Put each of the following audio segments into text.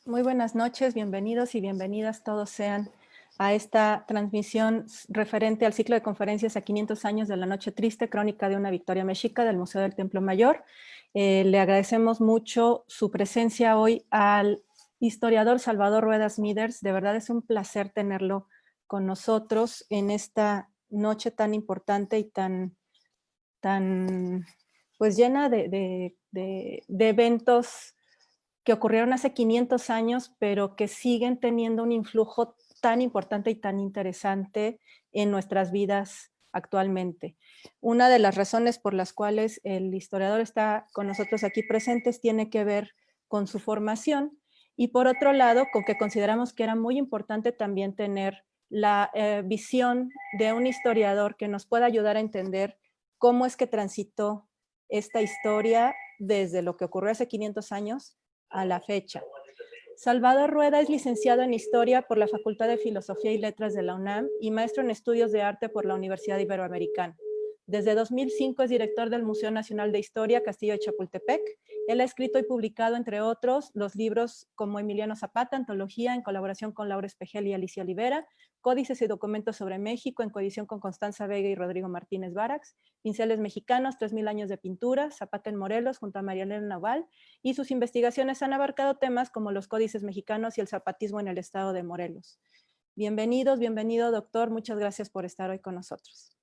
Muy buenas noches, bienvenidos y bienvenidas todos sean a esta transmisión referente al ciclo de conferencias a 500 años de la Noche Triste, crónica de una victoria mexica del Museo del Templo Mayor. Le agradecemos mucho su presencia hoy al historiador Salvador Ruedas Miders. De verdad es un placer tenerlo con nosotros en esta noche tan importante y tan pues llena de eventos que ocurrieron hace 500 años, pero que siguen teniendo un influjo tan importante y tan interesante en nuestras vidas actualmente. Una de las razones por las cuales el historiador está con nosotros aquí presentes tiene que ver con su formación y por otro lado con que consideramos que era muy importante también tener la visión de un historiador que nos pueda ayudar a entender cómo es que transitó esta historia desde lo que ocurrió hace 500 años a la fecha. Salvador Rueda es licenciado en Historia por la Facultad de Filosofía y Letras de la UNAM y maestro en Estudios de Arte por la Universidad Iberoamericana. Desde 2005 es director del Museo Nacional de Historia Castillo de Chapultepec. Él ha escrito y publicado, entre otros, los libros como Emiliano Zapata, Antología, en colaboración con Laura Espejel y Alicia Olivera, Códices y Documentos sobre México, en coedición con Constanza Vega y Rodrigo Martínez Barax, Pinceles Mexicanos, 3000 años de pintura, Zapata en Morelos, junto a María Elena Naval, y sus investigaciones han abarcado temas como los códices mexicanos y el zapatismo en el estado de Morelos. Bienvenidos, bienvenido, doctor. Muchas gracias por estar hoy con nosotros.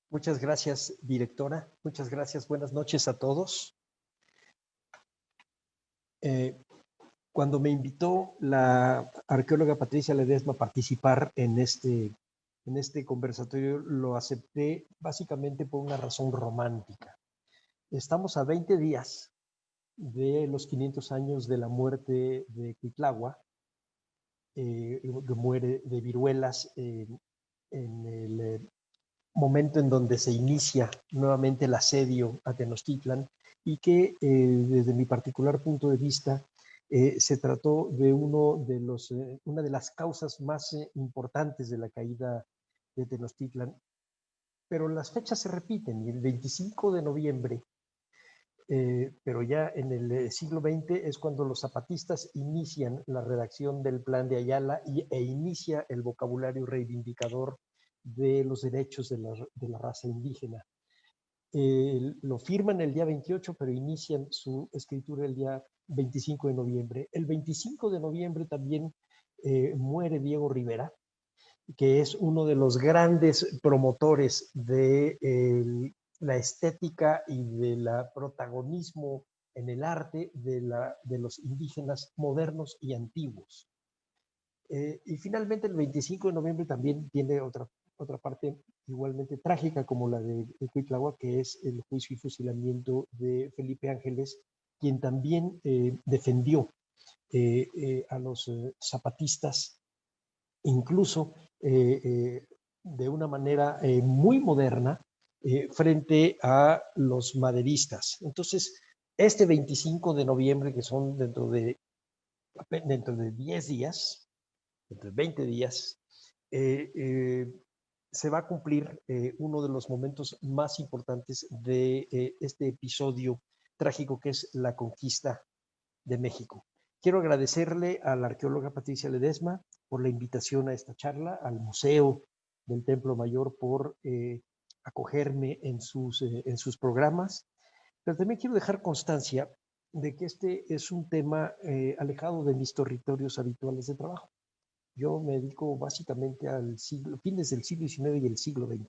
Muchas gracias, directora. Muchas gracias. Buenas noches a todos. Cuando me invitó la arqueóloga Patricia Ledesma a participar en este conversatorio, lo acepté básicamente por una razón romántica. Estamos a 20 días de los 500 años de la muerte de Cuitlagua, que muere de viruelas en el momento en donde se inicia nuevamente el asedio a Tenochtitlan y que desde mi particular punto de vista se trató de una de las causas más importantes de la caída de Tenochtitlan. Pero las fechas se repiten y el 25 de noviembre, pero ya en el siglo XX es cuando los zapatistas inician la redacción del Plan de Ayala e inicia el vocabulario reivindicador de los derechos de la raza indígena. Lo firman el día 28, pero inician su escritura el día 25 de noviembre. El 25 de noviembre también muere Diego Rivera, que es uno de los grandes promotores de la estética y del protagonismo en el arte de los indígenas modernos y antiguos. Y finalmente el 25 de noviembre también tiene otra parte igualmente trágica como la de Cuitlagua, que es el juicio y fusilamiento de Felipe Ángeles, quien también defendió a los zapatistas, incluso de una manera muy moderna, frente a los maderistas. Entonces, este 25 de noviembre, que son dentro de 10 días, dentro de 20 días, se va a cumplir uno de los momentos más importantes de este episodio trágico que es la conquista de México. Quiero agradecerle a la arqueóloga Patricia Ledesma por la invitación a esta charla, al Museo del Templo Mayor por acogerme en sus programas, pero también quiero dejar constancia de que este es un tema alejado de mis territorios habituales de trabajo. Yo me dedico básicamente al fines del siglo XIX y el siglo XX.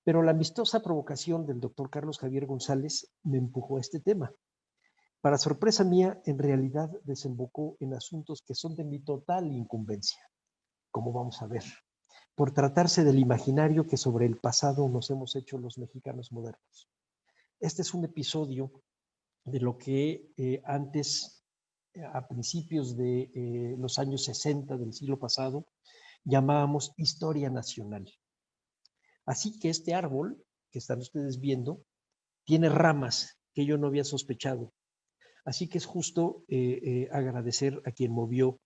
Pero la amistosa provocación del doctor Carlos Javier González me empujó a este tema. Para sorpresa mía, en realidad desembocó en asuntos que son de mi total incumbencia, como vamos a ver, por tratarse del imaginario que sobre el pasado nos hemos hecho los mexicanos modernos. Este es un episodio de lo que antes, a principios de los años 60 del siglo pasado, llamábamos historia nacional. Así que este árbol que están ustedes viendo tiene ramas que yo no había sospechado. Así que es justo agradecer a quien movió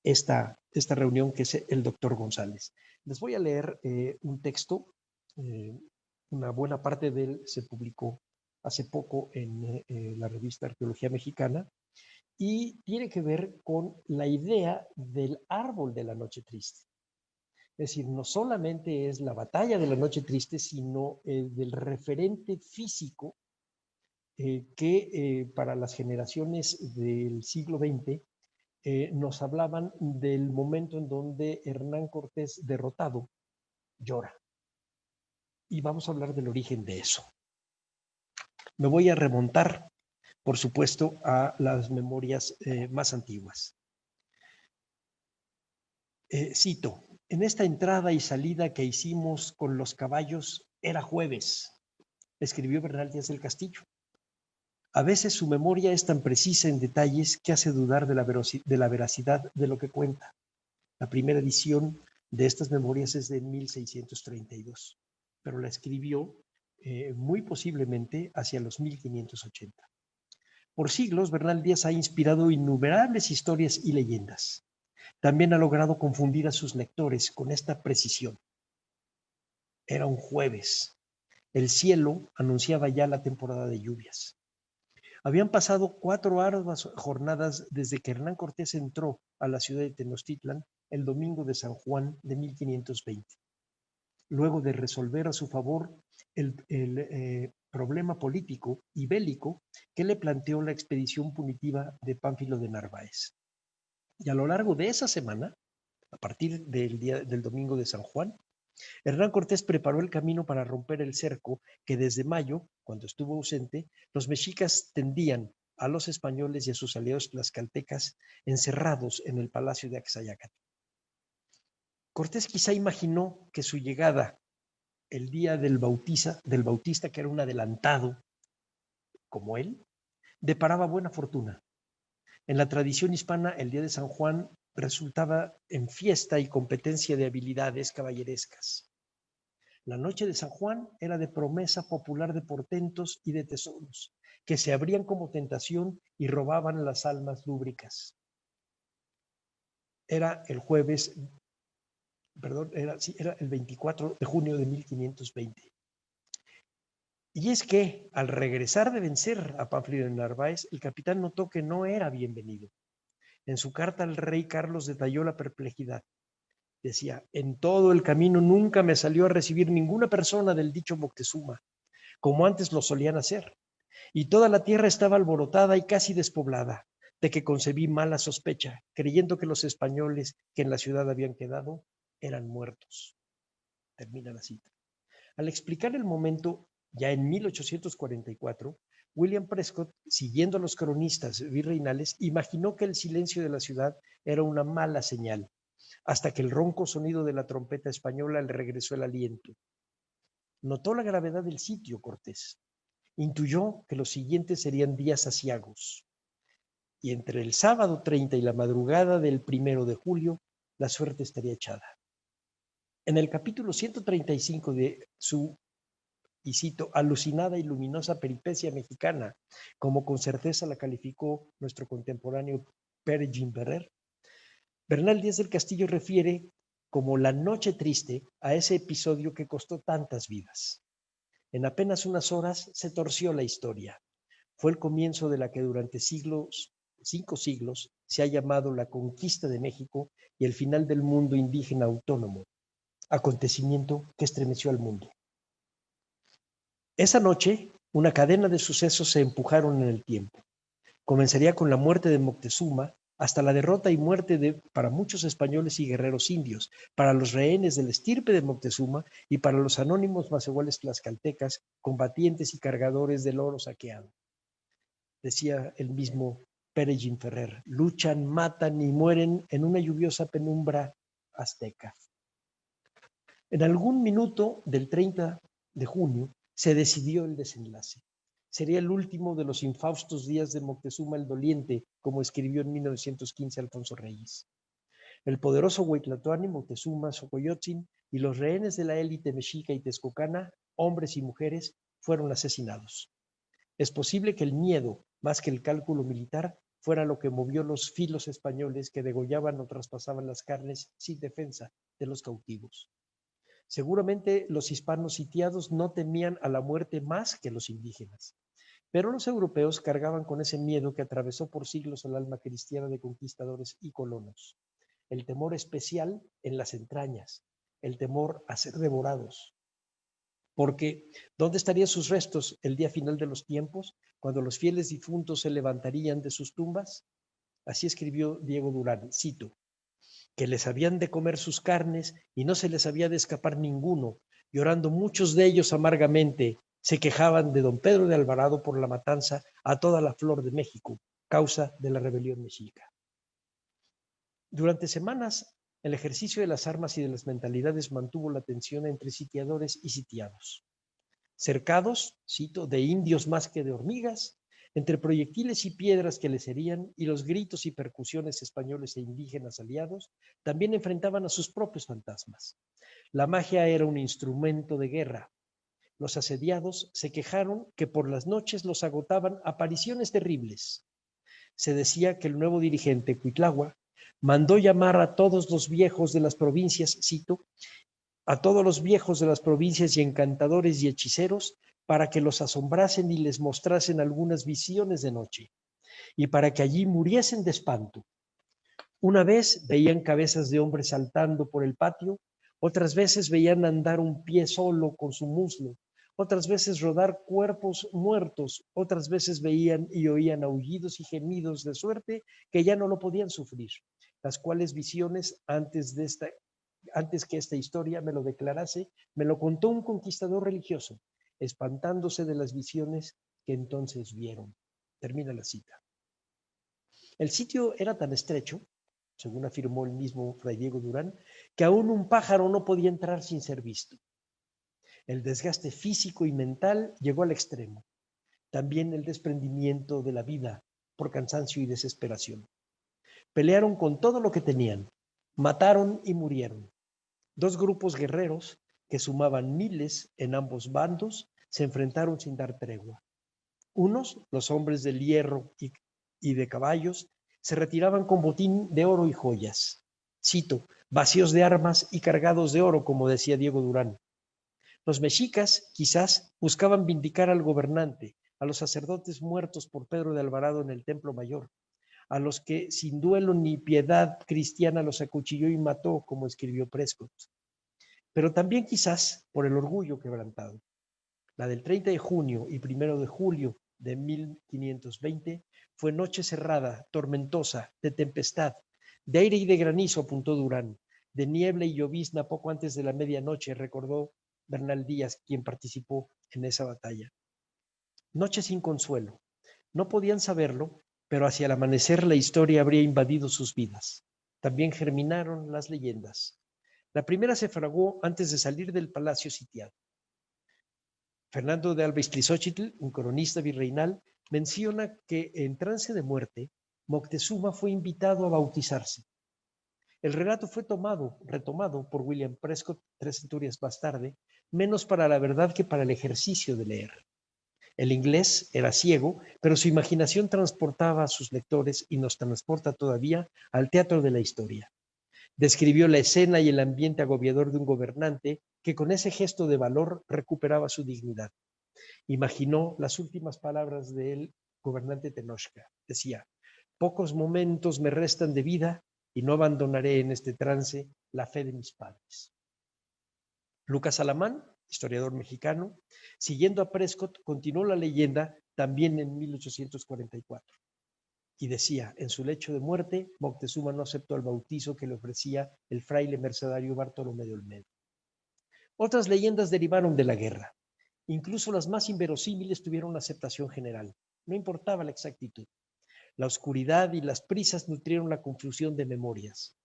esta reunión, que es el doctor González. Les voy a leer un texto, una buena parte de él se publicó hace poco en la revista Arqueología Mexicana, y tiene que ver con la idea del árbol de la noche triste. Es decir, no solamente es la batalla de la noche triste, sino del referente físico que para las generaciones del siglo XX nos hablaban del momento en donde Hernán Cortés, derrotado, llora. Y vamos a hablar del origen de eso. Me voy a remontar, por supuesto, a las memorias más antiguas. Cito, en esta entrada y salida que hicimos con los caballos era jueves, escribió Bernal Díaz del Castillo. A veces su memoria es tan precisa en detalles que hace dudar de la veracidad de lo que cuenta. La primera edición de estas memorias es de 1632, pero la escribió muy posiblemente hacia los 1580. Por siglos, Bernal Díaz ha inspirado innumerables historias y leyendas. También ha logrado confundir a sus lectores con esta precisión. Era un jueves. El cielo anunciaba ya la temporada de lluvias. Habían pasado 4 arduas jornadas desde que Hernán Cortés entró a la ciudad de Tenochtitlan el domingo de San Juan de 1520. Luego de resolver a su favor el problema político y bélico que le planteó la expedición punitiva de Pánfilo de Narváez. Y a lo largo de esa semana, a partir del domingo de San Juan, Hernán Cortés preparó el camino para romper el cerco que desde mayo, cuando estuvo ausente, los mexicas tendían a los españoles y a sus aliados tlaxcaltecas encerrados en el palacio de Axayácatl. Cortés quizá imaginó que su llegada el día del Bautista, que era un adelantado como él, deparaba buena fortuna. En la tradición hispana, el día de San Juan resultaba en fiesta y competencia de habilidades caballerescas. La noche de San Juan era de promesa popular de portentos y de tesoros, que se abrían como tentación y robaban las almas lúbricas. Era el jueves, era el 24 de junio de 1520. Y es que, al regresar de vencer a Pánfilo de Narváez, el capitán notó que no era bienvenido. En su carta al rey Carlos detalló la perplejidad. Decía, en todo el camino nunca me salió a recibir ninguna persona del dicho Moctezuma, como antes lo solían hacer, y toda la tierra estaba alborotada y casi despoblada, de que concebí mala sospecha, creyendo que los españoles que en la ciudad habían quedado eran muertos. Termina la cita. Al explicar el momento, ya en 1844, William Prescott, siguiendo a los cronistas virreinales, imaginó que el silencio de la ciudad era una mala señal, hasta que el ronco sonido de la trompeta española le regresó el aliento. Notó la gravedad del sitio Cortés. Intuyó que los siguientes serían días aciagos. Y entre el sábado 30 y la madrugada del 1 de julio, la suerte estaría echada. En el capítulo 135 de su, y cito, alucinada y luminosa peripecia mexicana, como con certeza la calificó nuestro contemporáneo Pere Gimberrer, Bernal Díaz del Castillo refiere como la noche triste a ese episodio que costó tantas vidas. En apenas unas horas se torció la historia. Fue el comienzo de la que durante 5 siglos se ha llamado la conquista de México y el final del mundo indígena autónomo, acontecimiento que estremeció al mundo. Esa noche, una cadena de sucesos se empujaron en el tiempo. Comenzaría con la muerte de Moctezuma, hasta la derrota y muerte para muchos españoles y guerreros indios, para los rehenes del estirpe de Moctezuma y para los anónimos macehuales tlaxcaltecas, combatientes y cargadores del oro saqueado. Decía el mismo Pere Gimberrer, luchan, matan y mueren en una lluviosa penumbra azteca. En algún minuto del 30 de junio se decidió el desenlace. Sería el último de los infaustos días de Moctezuma el Doliente, como escribió en 1915 Alfonso Reyes. El poderoso Huaytlatoani, Moctezuma, Xocoyotzin y los rehenes de la élite mexica y texcocana, hombres y mujeres, fueron asesinados. Es posible que el miedo, más que el cálculo militar, fuera lo que movió los filos españoles que degollaban o traspasaban las carnes sin defensa de los cautivos. Seguramente los hispanos sitiados no temían a la muerte más que los indígenas. Pero los europeos cargaban con ese miedo que atravesó por siglos el alma cristiana de conquistadores y colonos. El temor especial en las entrañas, el temor a ser devorados. Porque, ¿dónde estarían sus restos el día final de los tiempos, cuando los fieles difuntos se levantarían de sus tumbas? Así escribió Diego Durán, cito, que les habían de comer sus carnes y no se les había de escapar ninguno, llorando muchos de ellos amargamente, se quejaban de don Pedro de Alvarado por la matanza a toda la flor de México, causa de la rebelión mexica. Durante semanas, el ejercicio de las armas y de las mentalidades mantuvo la tensión entre sitiadores y sitiados. Cercados, cito, de indios más que de hormigas, entre proyectiles y piedras que les herían y los gritos y percusiones españoles e indígenas aliados, también enfrentaban a sus propios fantasmas. La magia era un instrumento de guerra. Los asediados se quejaron que por las noches los agotaban apariciones terribles. Se decía que el nuevo dirigente, Cuitlagua, mandó llamar a todos los viejos de las provincias, cito, a todos los viejos de las provincias y encantadores y hechiceros para que los asombrasen y les mostrasen algunas visiones de noche, y para que allí muriesen de espanto. Una vez veían cabezas de hombres saltando por el patio, otras veces veían andar un pie solo con su muslo, otras veces rodar cuerpos muertos, otras veces veían y oían aullidos y gemidos de suerte que ya no lo podían sufrir, las cuales visiones antes que esta historia me lo declarase, me lo contó un conquistador religioso, espantándose de las visiones que entonces vieron. Termina la cita. El sitio era tan estrecho, según afirmó el mismo Fray Diego Durán, que aún un pájaro no podía entrar sin ser visto. El desgaste físico y mental llegó al extremo. También el desprendimiento de la vida por cansancio y desesperación. Pelearon con todo lo que tenían, mataron y murieron. Dos grupos guerreros, que sumaban miles en ambos bandos, se enfrentaron sin dar tregua. Unos, los hombres del hierro y de caballos, se retiraban con botín de oro y joyas. Cito, vacíos de armas y cargados de oro, como decía Diego Durán. Los mexicas, quizás, buscaban vindicar al gobernante, a los sacerdotes muertos por Pedro de Alvarado en el Templo Mayor, a los que sin duelo ni piedad cristiana los acuchilló y mató, como escribió Prescott. Pero también quizás por el orgullo quebrantado. La del 30 de junio y 1 de julio de 1520 fue noche cerrada, tormentosa, de tempestad, de aire y de granizo, apuntó Durán, de niebla y llovizna poco antes de la medianoche, recordó Bernal Díaz, quien participó en esa batalla. Noche sin consuelo. No podían saberlo, pero hacia el amanecer la historia habría invadido sus vidas. También germinaron las leyendas. La primera se fraguó antes de salir del palacio sitiado. Fernando de Alba Iztlizóchitl, un cronista virreinal, menciona que en trance de muerte, Moctezuma fue invitado a bautizarse. El relato fue retomado por William Prescott 3 centurias más tarde, menos para la verdad que para el ejercicio de leer. El inglés era ciego, pero su imaginación transportaba a sus lectores y nos transporta todavía al teatro de la historia. Describió la escena y el ambiente agobiador de un gobernante que con ese gesto de valor recuperaba su dignidad. Imaginó las últimas palabras del gobernante Tenochca. Decía, pocos momentos me restan de vida y no abandonaré en este trance la fe de mis padres. Lucas Alamán, historiador mexicano, siguiendo a Prescott, continuó la leyenda también en 1844. Y decía, en su lecho de muerte, Moctezuma no aceptó el bautizo que le ofrecía el fraile mercedario Bartolomé de Olmedo. Otras leyendas derivaron de la guerra. Incluso las más inverosímiles tuvieron aceptación general. No importaba la exactitud. La oscuridad y las prisas nutrieron la confusión de memorias.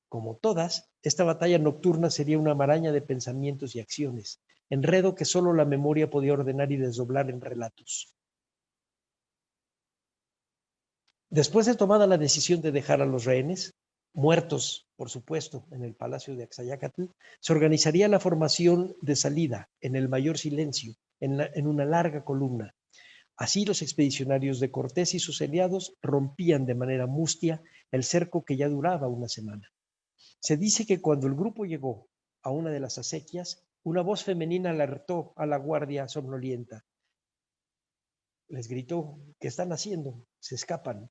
Como todas, esta batalla nocturna sería una maraña de pensamientos y acciones, enredo que solo la memoria podía ordenar y desdoblar en relatos. Después de tomada la decisión de dejar a los rehenes, muertos, por supuesto, en el palacio de Axayácatl, se organizaría la formación de salida en el mayor silencio, en una larga columna. Así los expedicionarios de Cortés y sus aliados rompían de manera mustia el cerco que ya duraba una semana. Se dice que cuando el grupo llegó a una de las acequias, una voz femenina alertó a la guardia somnolienta. les gritó: ¿qué están haciendo? Se escapan.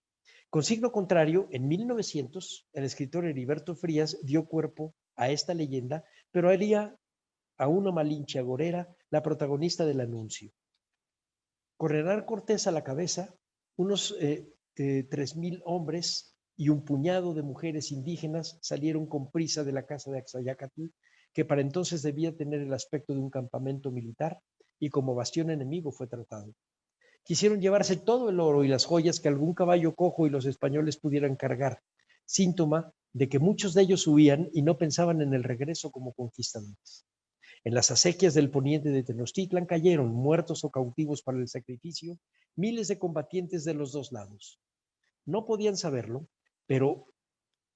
Con signo contrario, en 1900, el escritor Heriberto Frías dio cuerpo a esta leyenda, pero haría a una Malinche agorera la protagonista del anuncio. Con Hernán Cortés a la cabeza, unos 3,000 hombres y un puñado de mujeres indígenas salieron con prisa de la casa de Axayacatl, que para entonces debía tener el aspecto de un campamento militar y como bastión enemigo fue tratado. Quisieron llevarse todo el oro y las joyas que algún caballo cojo y los españoles pudieran cargar, síntoma de que muchos de ellos huían y no pensaban en el regreso como conquistadores. En las acequias del poniente de Tenochtitlan cayeron, muertos o cautivos para el sacrificio, miles de combatientes de los dos lados. No podían saberlo, pero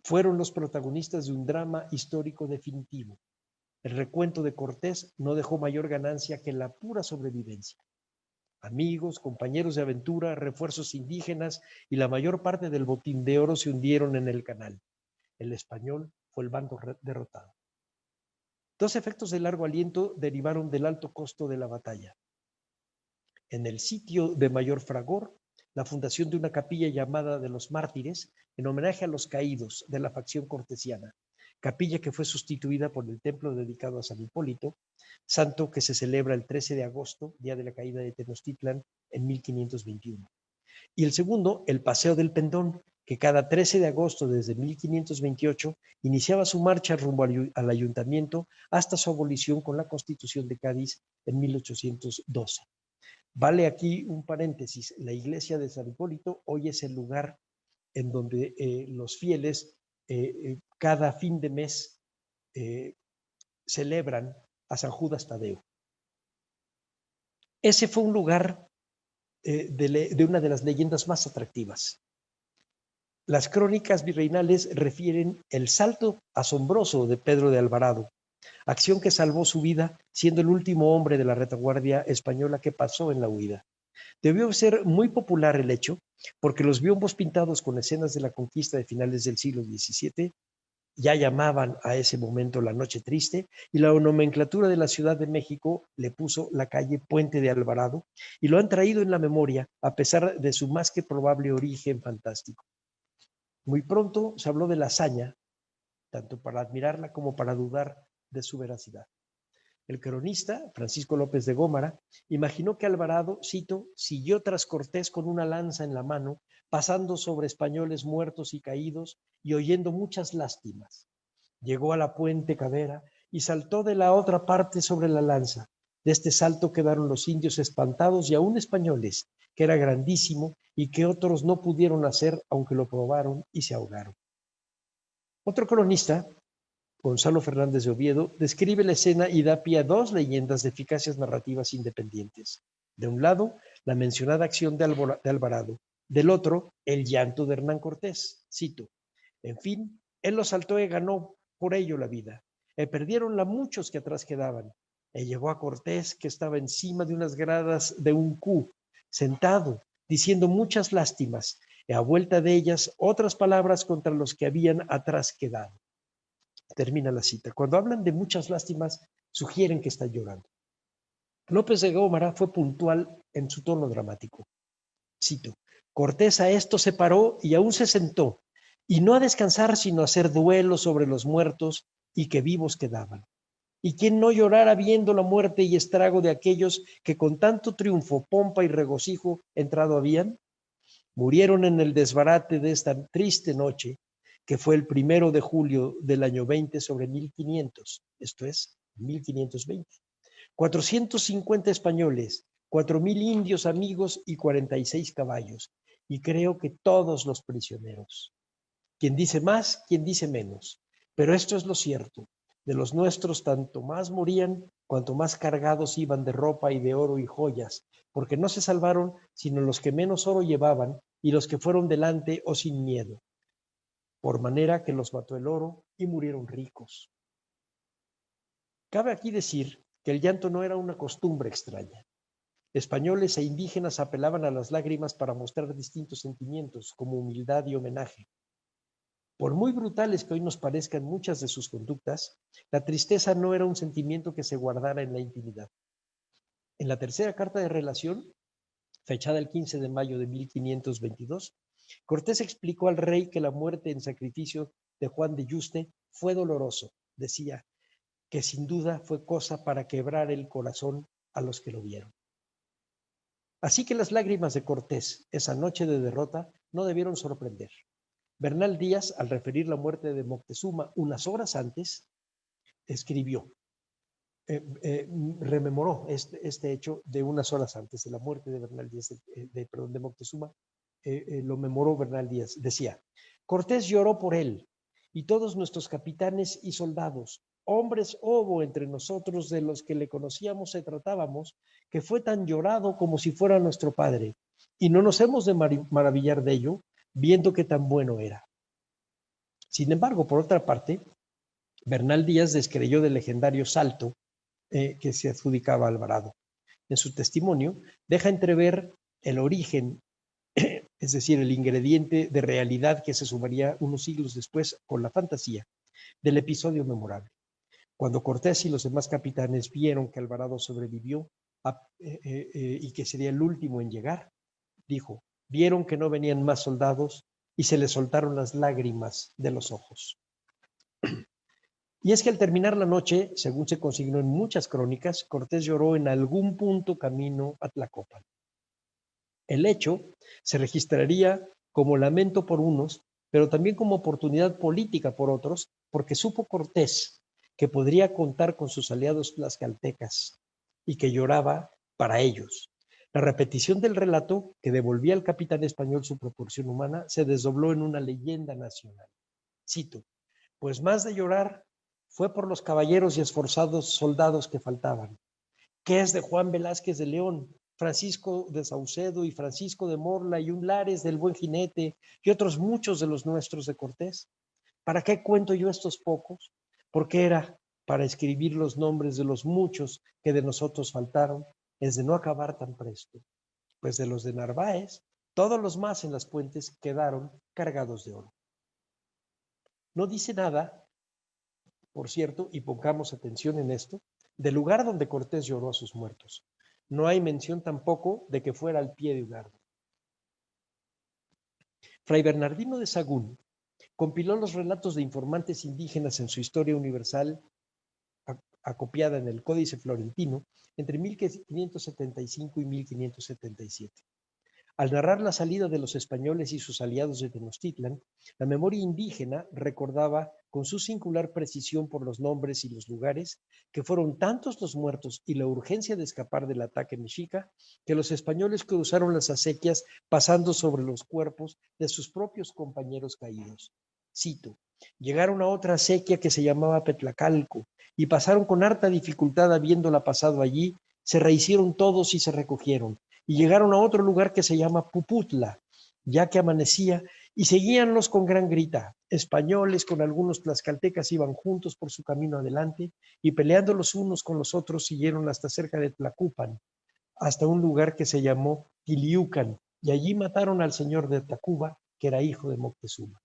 fueron los protagonistas de un drama histórico definitivo. El recuento de Cortés no dejó mayor ganancia que la pura sobrevivencia. Amigos, compañeros de aventura, refuerzos indígenas y la mayor parte del botín de oro se hundieron en el canal. El español fue el bando derrotado. Dos efectos de largo aliento derivaron del alto costo de la batalla. En el sitio de Mayor Fragor, la fundación de una capilla llamada de los Mártires, en homenaje a los caídos de la facción cortesiana, capilla que fue sustituida por el templo dedicado a San Hipólito, santo que se celebra el 13 de agosto, día de la caída de Tenochtitlan, en 1521. Y el segundo, el Paseo del Pendón, que cada 13 de agosto desde 1528 iniciaba su marcha rumbo al ayuntamiento hasta su abolición con la Constitución de Cádiz en 1812. Vale aquí un paréntesis: la iglesia de San Hipólito hoy es el lugar en donde los fieles cada fin de mes celebran a San Judas Tadeo. Ese fue un lugar de una de las leyendas más atractivas. Las crónicas virreinales refieren el salto asombroso de Pedro de Alvarado, acción que salvó su vida siendo el último hombre de la retaguardia española que pasó en la huida. Debió ser muy popular el hecho, porque los biombos pintados con escenas de la conquista de finales del siglo XVII ya llamaban a ese momento la Noche Triste, y la nomenclatura de la Ciudad de México le puso la calle Puente de Alvarado, y lo han traído en la memoria a pesar de su más que probable origen fantástico. Muy pronto se habló de la hazaña, tanto para admirarla como para dudar de su veracidad. El cronista, Francisco López de Gómara, imaginó que Alvarado, cito, siguió tras Cortés con una lanza en la mano, pasando sobre españoles muertos y caídos y oyendo muchas lástimas. Llegó a la Puente Cadera y saltó de la otra parte sobre la lanza. De este salto quedaron los indios espantados y aún españoles, que era grandísimo y que otros no pudieron hacer, aunque lo probaron y se ahogaron. Otro cronista, Gonzalo Fernández de Oviedo, describe la escena y da pie a dos leyendas de eficacias narrativas independientes. De un lado, la mencionada acción de Alvarado. Del otro, el llanto de Hernán Cortés. Cito: en fin, él lo saltó y ganó por ello la vida. Perdieronla muchos que atrás quedaban. Llegó a Cortés, que estaba encima de unas gradas de un cu, sentado, diciendo muchas lástimas, y a vuelta de ellas otras palabras contra los que habían atrás quedado. Termina la cita. Cuando hablan de muchas lástimas, sugieren que está llorando. López de Gómara fue puntual en su tono dramático. Cito: Cortés a esto se paró y aún se sentó, y no a descansar, sino a hacer duelo sobre los muertos y que vivos quedaban. ¿Y quién no llorara viendo la muerte y estrago de aquellos que con tanto triunfo, pompa y regocijo entrado habían? Murieron en el desbarate de esta triste noche, que fue el 1 de julio del año 20 sobre 1500, esto es, 1520. 450 españoles, 4,000 indios amigos y 46 caballos, y creo que todos los prisioneros. Quien dice más, quien dice menos, pero esto es lo cierto: de los nuestros tanto más morían, cuanto más cargados iban de ropa y de oro y joyas, porque no se salvaron sino los que menos oro llevaban y los que fueron delante o sin miedo, por manera que los mató el oro y murieron ricos. Cabe aquí decir que el llanto no era una costumbre extraña. Españoles e indígenas apelaban a las lágrimas para mostrar distintos sentimientos, como humildad y homenaje. Por muy brutales que hoy nos parezcan muchas de sus conductas, la tristeza no era un sentimiento que se guardara en la intimidad. En la tercera carta de relación, fechada el 15 de mayo de 1522, Cortés explicó al rey que la muerte en sacrificio de Juan de Yuste fue doloroso. Decía que sin duda fue cosa para quebrar el corazón a los que lo vieron. Así que las lágrimas de Cortés esa noche de derrota no debieron sorprender. Bernal Díaz, al referir la muerte de Moctezuma unas horas antes, escribió, rememoró este hecho de unas horas antes de la muerte de Bernal Díaz, de Moctezuma, lo memoró Bernal Díaz. Decía, Cortés lloró por él y todos nuestros capitanes y soldados, hombres hubo entre nosotros de los que le conocíamos y tratábamos, que fue tan llorado como si fuera nuestro padre, y no nos hemos de maravillar de ello, viendo que tan bueno era. Sin embargo, por otra parte, Bernal Díaz descreyó del legendario salto que se adjudicaba a Alvarado. En su testimonio, deja entrever el origen, es decir, el ingrediente de realidad que se sumaría unos siglos después con la fantasía del episodio memorable. Cuando Cortés y los demás capitanes vieron que Alvarado sobrevivió y que sería el último en llegar, dijo, vieron que no venían más soldados y se les soltaron las lágrimas de los ojos. Y es que al terminar la noche, según se consignó en muchas crónicas, Cortés lloró en algún punto camino a Tlacopan. El hecho se registraría como lamento por unos, pero también como oportunidad política por otros, porque supo Cortés que podría contar con sus aliados tlaxcaltecas y que lloraba para ellos. La repetición del relato, que devolvía al capitán español su proporción humana, se desdobló en una leyenda nacional. Cito, pues más de llorar fue por los caballeros y esforzados soldados que faltaban. ¿Qué es de Juan Velázquez de León, Francisco de Saucedo y Francisco de Morla y un Lares del Buen Jinete y otros muchos de los nuestros de Cortés? ¿Para qué cuento yo estos pocos? Porque era para escribir los nombres de los muchos que de nosotros faltaron, es de no acabar tan presto. Pues de los de Narváez, todos los más en las puentes quedaron cargados de oro. No dice nada, por cierto, y pongamos atención en esto, del lugar donde Cortés lloró a sus muertos. No hay mención tampoco de que fuera al pie de un árbol. Fray Bernardino de Sahagún compiló los relatos de informantes indígenas en su Historia Universal, acopiada en el Códice Florentino, entre 1575 y 1577. Al narrar la salida de los españoles y sus aliados de Tenochtitlan, la memoria indígena recordaba con su singular precisión por los nombres y los lugares que fueron tantos los muertos y la urgencia de escapar del ataque mexica que los españoles cruzaron las acequias pasando sobre los cuerpos de sus propios compañeros caídos. Cito, llegaron a otra acequia que se llamaba Petlacalco y pasaron con harta dificultad habiéndola pasado allí, se rehicieron todos y se recogieron. Y llegaron a otro lugar que se llama Puputla, ya que amanecía, y seguíanlos con gran grita. Españoles con algunos tlaxcaltecas iban juntos por su camino adelante, y peleando los unos con los otros siguieron hasta cerca de Tlacupan, hasta un lugar que se llamó Tiliucan, y allí mataron al señor de Tacuba, que era hijo de Moctezuma.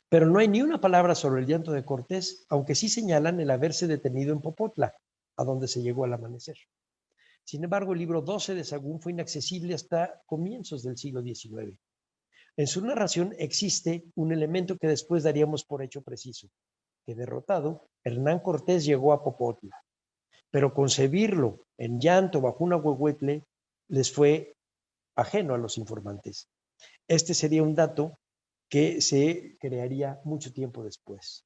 Pero no hay ni una palabra sobre el llanto de Cortés, aunque sí señalan el haberse detenido en Popotla, a donde se llegó al amanecer. Sin embargo, el libro 12 de Sahagún fue inaccesible hasta comienzos del siglo XIX. En su narración existe un elemento que después daríamos por hecho preciso, que derrotado, Hernán Cortés llegó a Popotla, pero concebirlo en llanto bajo un ahuehuetle les fue ajeno a los informantes. Este sería un dato que se crearía mucho tiempo después.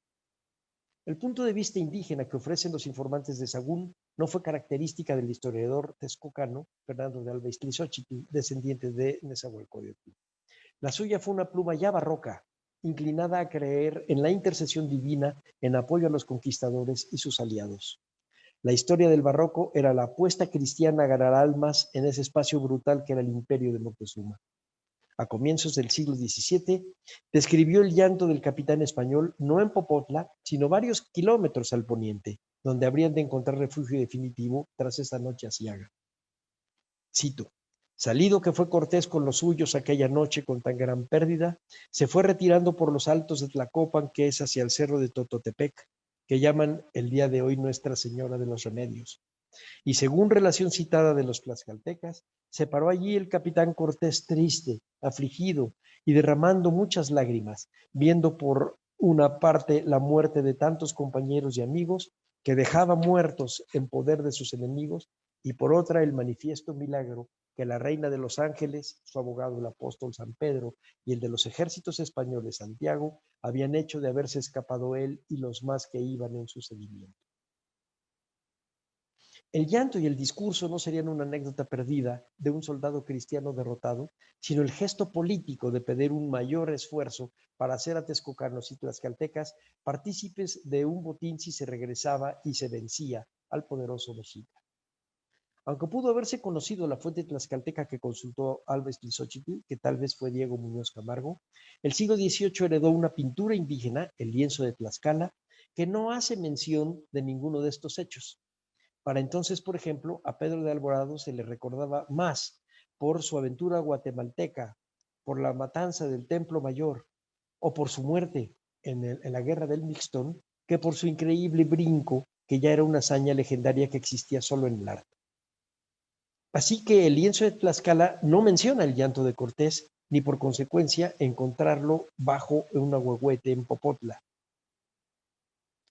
El punto de vista indígena que ofrecen los informantes de Sahagún no fue característica del historiador texcocano Fernando de Alba Iztlizóchitl, descendiente de Nezahualcóyotl. La suya fue una pluma ya barroca, inclinada a creer en la intercesión divina en apoyo a los conquistadores y sus aliados. La historia del barroco era la apuesta cristiana a ganar almas en ese espacio brutal que era el imperio de Moctezuma. A comienzos del siglo XVII, describió el llanto del capitán español no en Popotla, sino varios kilómetros al poniente, donde habrían de encontrar refugio definitivo tras esta noche aciaga. Cito, salido que fue Cortés con los suyos aquella noche con tan gran pérdida, se fue retirando por los altos de Tlacopan, que es hacia el cerro de Tototepec, que llaman el día de hoy Nuestra Señora de los Remedios. Y según relación citada de los tlaxcaltecas, se paró allí el capitán Cortés triste, afligido y derramando muchas lágrimas, viendo por una parte la muerte de tantos compañeros y amigos que dejaba muertos en poder de sus enemigos, y por otra el manifiesto milagro que la reina de los ángeles, su abogado el apóstol San Pedro y el de los ejércitos españoles Santiago habían hecho de haberse escapado él y los más que iban en su seguimiento. El llanto y el discurso no serían una anécdota perdida de un soldado cristiano derrotado, sino el gesto político de pedir un mayor esfuerzo para hacer a texcocanos y tlaxcaltecas partícipes de un botín si se regresaba y se vencía al poderoso mexica. Aunque pudo haberse conocido la fuente tlaxcalteca que consultó Alba Esplizóchitl, que tal vez fue Diego Muñoz Camargo, el siglo XVIII heredó una pintura indígena, el lienzo de Tlaxcala, que no hace mención de ninguno de estos hechos. Para entonces, por ejemplo, a Pedro de Alvarado se le recordaba más por su aventura guatemalteca, por la matanza del Templo Mayor o por su muerte en la guerra del Mixtón, que por su increíble brinco, que ya era una hazaña legendaria que existía solo en el arte. Así que el lienzo de Tlaxcala no menciona el llanto de Cortés, ni por consecuencia encontrarlo bajo un ahuehuete en Popotla.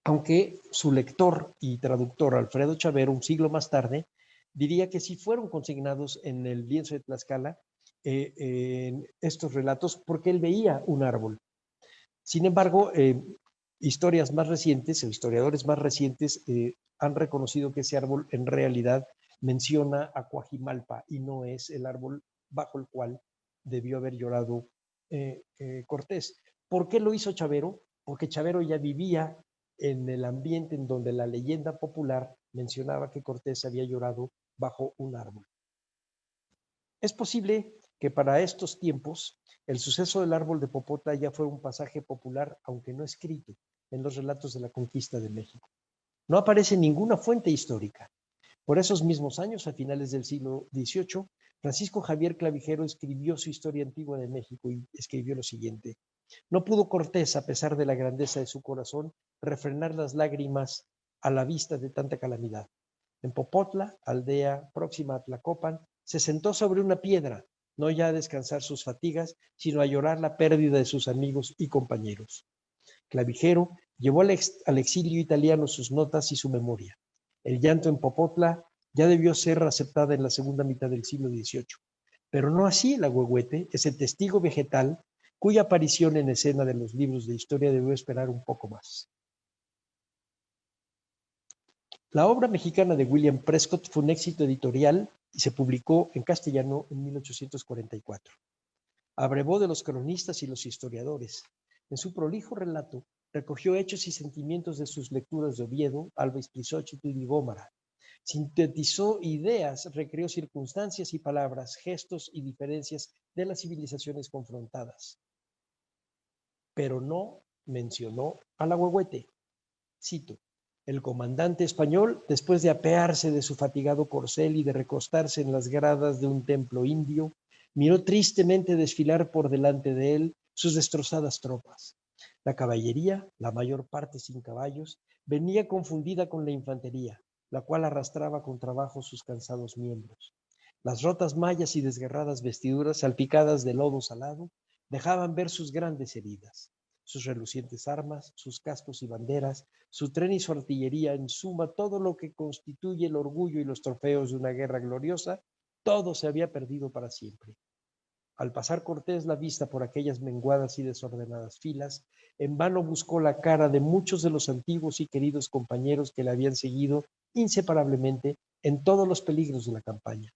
Aunque su lector y traductor Alfredo Chavero, un siglo más tarde, diría que sí fueron consignados en el lienzo de Tlaxcala en estos relatos porque él veía un árbol. Sin embargo, historias más recientes o historiadores más recientes han reconocido que ese árbol en realidad menciona a Coajimalpa y no es el árbol bajo el cual debió haber llorado Cortés. ¿Por qué lo hizo Chavero? Porque Chavero ya vivía en el ambiente en donde la leyenda popular mencionaba que Cortés había llorado bajo un árbol. Es posible que para estos tiempos el suceso del árbol de Popotla ya fue un pasaje popular, aunque no escrito, en los relatos de la conquista de México. No aparece ninguna fuente histórica. Por esos mismos años, a finales del siglo XVIII, Francisco Javier Clavijero escribió su Historia Antigua de México y escribió lo siguiente: no pudo Cortés, a pesar de la grandeza de su corazón, refrenar las lágrimas a la vista de tanta calamidad. En Popotla, aldea próxima a Tlacopan, se sentó sobre una piedra, no ya a descansar sus fatigas, sino a llorar la pérdida de sus amigos y compañeros. Clavijero llevó al exilio italiano sus notas y su memoria. El llanto en Popotla ya debió ser aceptada en la segunda mitad del siglo XVIII, pero no así el ahuehuete, ese testigo vegetal cuya aparición en escena de los libros de historia debió esperar un poco más. La obra mexicana de William Prescott fue un éxito editorial y se publicó en castellano en 1844. Abrevó de los cronistas y los historiadores. En su prolijo relato recogió hechos y sentimientos de sus lecturas de Oviedo, Alba Esplizóchitl y Gómara. Sintetizó ideas, recreó circunstancias y palabras, gestos y diferencias de las civilizaciones confrontadas. Pero no mencionó al ahuehuete. Cito: el comandante español, después de apearse de su fatigado corcel y de recostarse en las gradas de un templo indio, miró tristemente desfilar por delante de él sus destrozadas tropas. La caballería, la mayor parte sin caballos, venía confundida con la infantería, la cual arrastraba con trabajo sus cansados miembros. Las rotas mallas y desgarradas vestiduras, salpicadas de lodo salado, dejaban ver sus grandes heridas. Sus relucientes armas, sus cascos y banderas, su tren y su artillería, en suma, todo lo que constituye el orgullo y los trofeos de una guerra gloriosa, todo se había perdido para siempre. Al pasar Cortés la vista por aquellas menguadas y desordenadas filas, en vano buscó la cara de muchos de los antiguos y queridos compañeros que le habían seguido inseparablemente en todos los peligros de la campaña.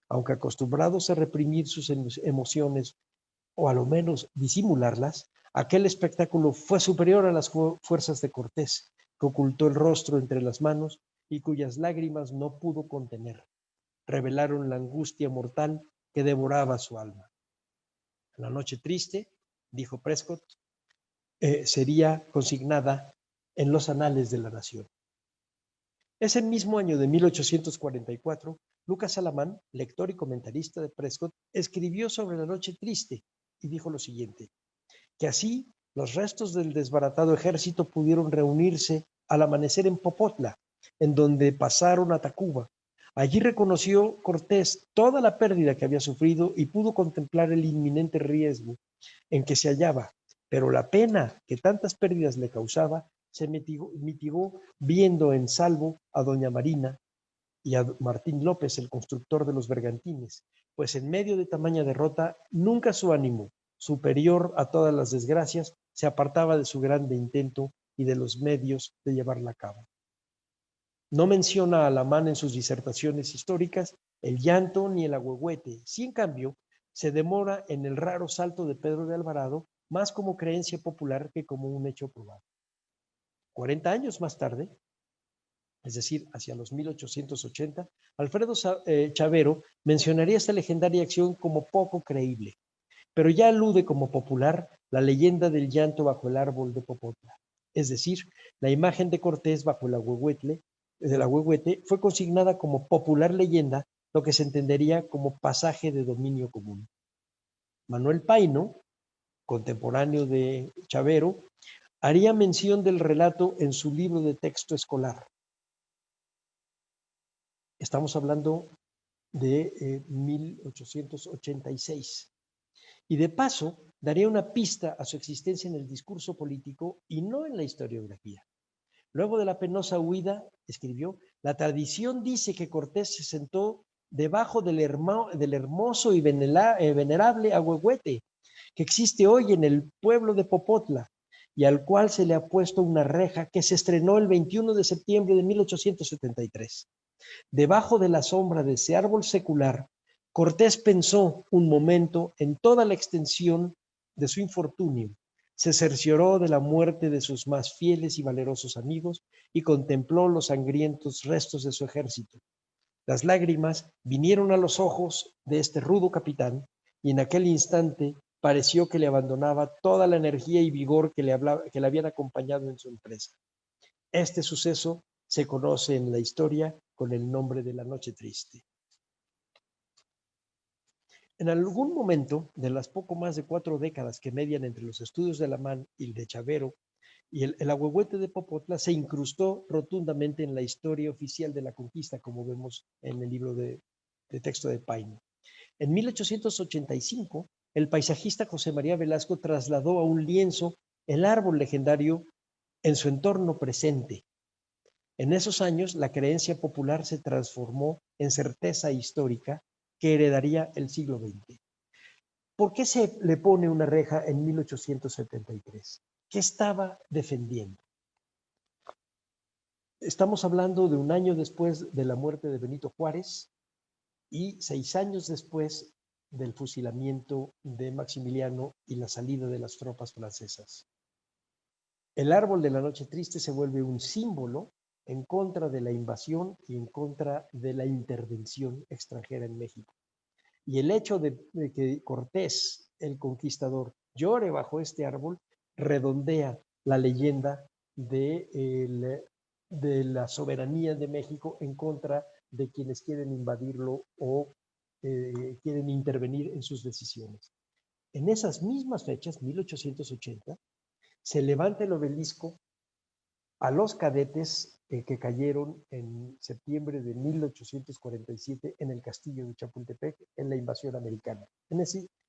Aunque acostumbrados a reprimir sus emociones o a lo menos disimularlas, aquel espectáculo fue superior a las fuerzas de Cortés, que ocultó el rostro entre las manos y cuyas lágrimas no pudo contener. Revelaron la angustia mortal que devoraba su alma. La noche triste, dijo Prescott, sería consignada en los anales de la nación. Ese mismo año de 1844, Lucas Alamán, lector y comentarista de Prescott, escribió sobre la noche triste y dijo lo siguiente: que así los restos del desbaratado ejército pudieron reunirse al amanecer en Popotla, en donde pasaron a Tacuba. Allí reconoció Cortés toda la pérdida que había sufrido y pudo contemplar el inminente riesgo en que se hallaba, pero la pena que tantas pérdidas le causaba se mitigó viendo en salvo a doña Marina y a Martín López, el constructor de los bergantines, pues en medio de tamaña derrota, nunca su ánimo, superior a todas las desgracias, se apartaba de su grande intento y de los medios de llevarla a cabo. No menciona a Alamán en sus disertaciones históricas el llanto ni el ahuehuete, sí en cambio se demora en el raro salto de Pedro de Alvarado más como creencia popular que como un hecho probado. 40 años más tarde, es decir, hacia los 1880, Alfredo Chavero mencionaría esta legendaria acción como poco creíble, pero ya alude como popular la leyenda del llanto bajo el árbol de Popotla. Es decir, la imagen de Cortés bajo el ahuehuete fue consignada como popular leyenda, lo que se entendería como pasaje de dominio común. Manuel Paino, contemporáneo de Chavero, haría mención del relato en su libro de texto escolar. Estamos hablando de 1886. Y de paso, daría una pista a su existencia en el discurso político y no en la historiografía. Luego de la penosa huida, escribió, la tradición dice que Cortés se sentó debajo del hermoso y venerable ahuehuete que existe hoy en el pueblo de Popotla y al cual se le ha puesto una reja que se estrenó el 21 de septiembre de 1873. Debajo de la sombra de ese árbol secular, Cortés pensó un momento en toda la extensión de su infortunio, se cercioró de la muerte de sus más fieles y valerosos amigos y contempló los sangrientos restos de su ejército. Las lágrimas vinieron a los ojos de este rudo capitán y en aquel instante pareció que le abandonaba toda la energía y vigor que le habían acompañado en su empresa. Este suceso se conoce en la historia con el nombre de la Noche Triste. En algún momento de las poco más de 4 décadas que median entre los estudios de Alamán y el de Chavero, y el ahuehuete de Popotla se incrustó rotundamente en la historia oficial de la conquista, como vemos en el libro de texto de Paino. En 1885, el paisajista José María Velasco trasladó a un lienzo el árbol legendario en su entorno presente. En esos años, la creencia popular se transformó en certeza histórica que heredaría el siglo XX. ¿Por qué se le pone una reja en 1873? ¿Qué estaba defendiendo? Estamos hablando de un año después de la muerte de Benito Juárez y 6 años después del fusilamiento de Maximiliano y la salida de las tropas francesas. El árbol de la Noche Triste se vuelve un símbolo en contra de la invasión y en contra de la intervención extranjera en México. Y el hecho de que Cortés, el conquistador, llore bajo este árbol, redondea la leyenda de la soberanía de México en contra de quienes quieren invadirlo o quieren intervenir en sus decisiones. En esas mismas fechas, 1880, se levanta el obelisco a los cadetes que cayeron en septiembre de 1847 en el castillo de Chapultepec en la invasión americana.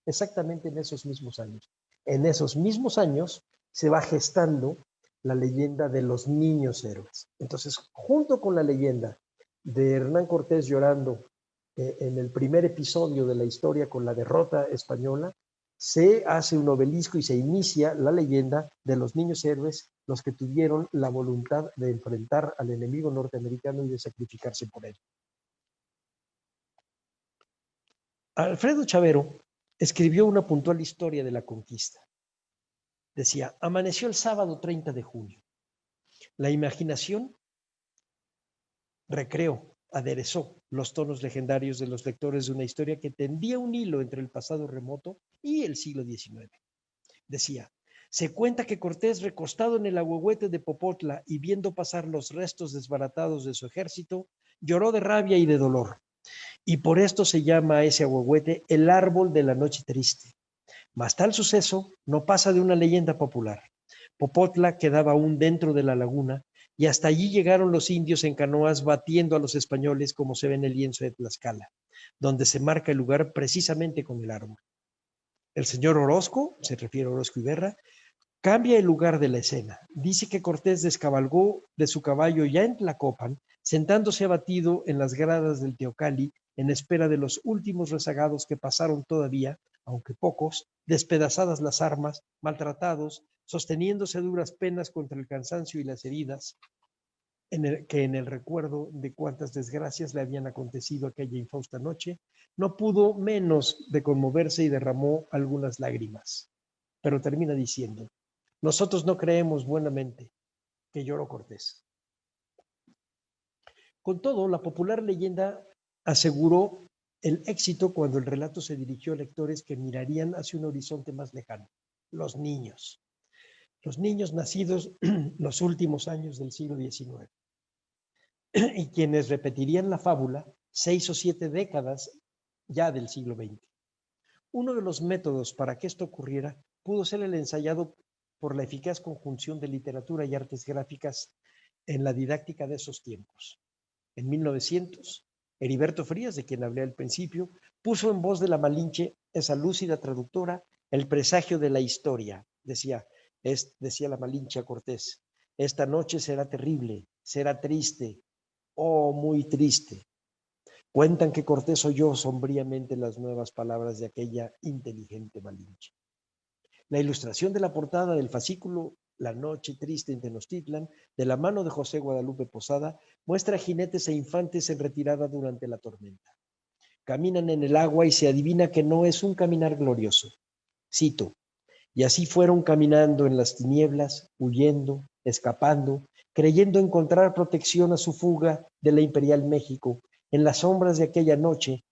Exactamente en esos mismos años. En esos mismos años se va gestando la leyenda de los niños héroes. Entonces, junto con la leyenda de Hernán Cortés llorando en el primer episodio de la historia con la derrota española, se hace un obelisco y se inicia la leyenda de los niños héroes, los que tuvieron la voluntad de enfrentar al enemigo norteamericano y de sacrificarse por él. Alfredo Chavero escribió una puntual historia de la conquista. Decía, amaneció el sábado 30 de junio. La imaginación recreó, aderezó los tonos legendarios de los lectores de una historia que tendía un hilo entre el pasado remoto y el siglo XIX. Decía, se cuenta que Cortés, recostado en el ahuehuete de Popotla y viendo pasar los restos desbaratados de su ejército, lloró de rabia y de dolor. Y por esto se llama a ese ahuehuete el árbol de la Noche Triste. Mas tal suceso no pasa de una leyenda popular. Popotla quedaba aún dentro de la laguna y hasta allí llegaron los indios en canoas batiendo a los españoles, como se ve en el lienzo de Tlaxcala, donde se marca el lugar precisamente con el árbol. El señor Orozco, se refiere a Orozco y Berra, cambia el lugar de la escena. Dice que Cortés descabalgó de su caballo ya en Tlacopan, sentándose abatido en las gradas del Teocalli, en espera de los últimos rezagados que pasaron todavía, aunque pocos, despedazadas las armas, maltratados, sosteniéndose a duras penas contra el cansancio y las heridas, que en el recuerdo de cuántas desgracias le habían acontecido aquella infausta noche, no pudo menos de conmoverse y derramó algunas lágrimas. Pero termina diciendo: nosotros no creemos buenamente que lloró Cortés. Con todo, la popular leyenda aseguró el éxito cuando el relato se dirigió a lectores que mirarían hacia un horizonte más lejano: los niños. Los niños nacidos los últimos años del siglo XIX y quienes repetirían la fábula 6 o 7 décadas ya del siglo XX. Uno de los métodos para que esto ocurriera pudo ser el ensayado por la eficaz conjunción de literatura y artes gráficas en la didáctica de esos tiempos. En 1900, Heriberto Frías, de quien hablé al principio, puso en voz de la Malinche, esa lúcida traductora, el presagio de la historia. Decía la Malinche a Cortés: esta noche será terrible, será triste, oh, muy triste. Cuentan que Cortés oyó sombríamente las nuevas palabras de aquella inteligente Malinche. La ilustración de la portada del fascículo La noche triste en Tenochtitlan, de la mano de José Guadalupe Posada, muestra jinetes e infantes en retirada durante la tormenta. Caminan en el agua y se adivina que no es un caminar glorioso. Cito: y así fueron caminando en las tinieblas, huyendo, escapando, creyendo encontrar protección a su fuga de la imperial México, en las sombras de aquella noche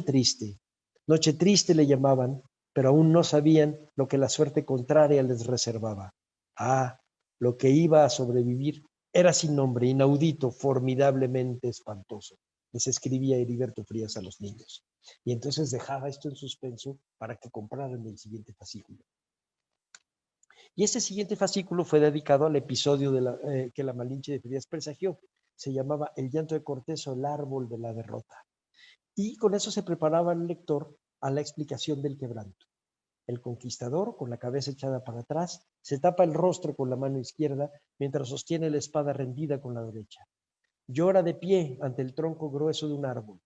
triste. Noche triste le llamaban, pero aún no sabían lo que la suerte contraria les reservaba. Ah, lo que iba a sobrevivir era sin nombre, inaudito, formidablemente espantoso. Les escribía Heriberto Frías a los niños. Y entonces dejaba esto en suspenso para que compraran el siguiente fascículo. Y ese siguiente fascículo fue dedicado al episodio que la Malinche de Frías presagió. Se llamaba El llanto de Cortés o el árbol de la derrota. Y con eso se preparaba el lector a la explicación del quebranto. El conquistador, con la cabeza echada para atrás, se tapa el rostro con la mano izquierda mientras sostiene la espada rendida con la derecha. Llora de pie ante el tronco grueso de un árbol.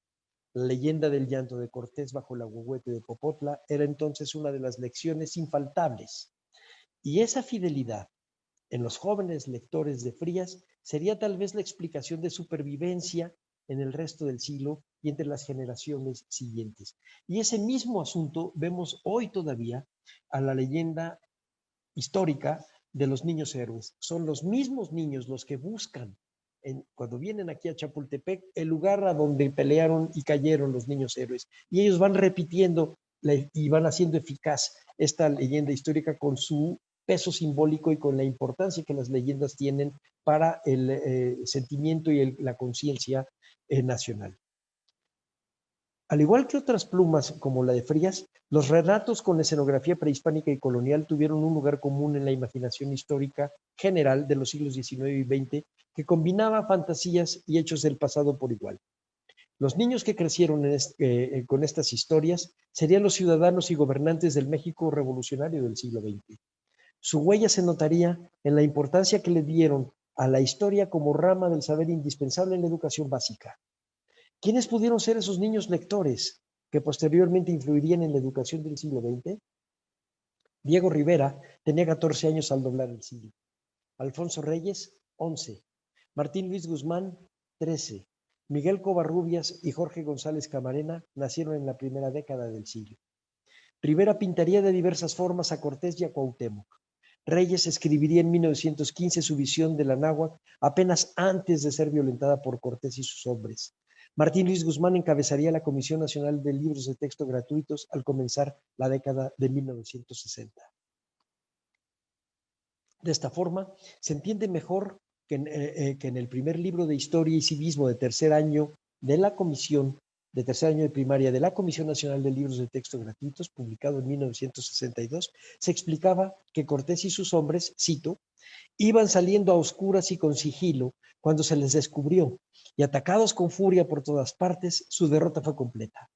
La leyenda del llanto de Cortés bajo el ahuehuete de Popotla era entonces una de las lecciones infaltables. Y esa fidelidad en los jóvenes lectores de Frías sería tal vez la explicación de supervivencia en el resto del siglo y entre las generaciones siguientes. Y ese mismo asunto vemos hoy todavía a la leyenda histórica de los niños héroes. Son los mismos niños los que buscan, cuando vienen aquí a Chapultepec, el lugar a donde pelearon y cayeron los niños héroes. Y ellos van repitiendo y van haciendo eficaz esta leyenda histórica con su peso simbólico y con la importancia que las leyendas tienen para el sentimiento y la conciencia nacional. Al igual que otras plumas como la de Frías, los relatos con escenografía prehispánica y colonial tuvieron un lugar común en la imaginación histórica general de los siglos XIX y XX, que combinaba fantasías y hechos del pasado por igual. Los niños que crecieron con estas historias serían los ciudadanos y gobernantes del México revolucionario del siglo XX. Su huella se notaría en la importancia que le dieron a la historia como rama del saber indispensable en la educación básica. ¿Quiénes pudieron ser esos niños lectores que posteriormente influirían en la educación del siglo XX? Diego Rivera tenía 14 años al doblar el siglo. Alfonso Reyes, 11. Martín Luis Guzmán, 13. Miguel Covarrubias y Jorge González Camarena nacieron en la primera década del siglo. Rivera pintaría de diversas formas a Cortés y a Cuauhtémoc. Reyes escribiría en 1915 su visión de la náhuatl apenas antes de ser violentada por Cortés y sus hombres. Martín Luis Guzmán encabezaría la Comisión Nacional de Libros de Texto Gratuitos al comenzar la década de 1960. De esta forma, se entiende mejor que en el primer libro de Historia y Civismo de tercer año de la Comisión de tercer año de primaria de la Comisión Nacional de Libros de Texto Gratuitos, publicado en 1962, se explicaba que Cortés y sus hombres, cito, iban saliendo a oscuras y con sigilo cuando se les descubrió, y atacados con furia por todas partes, su derrota fue completa.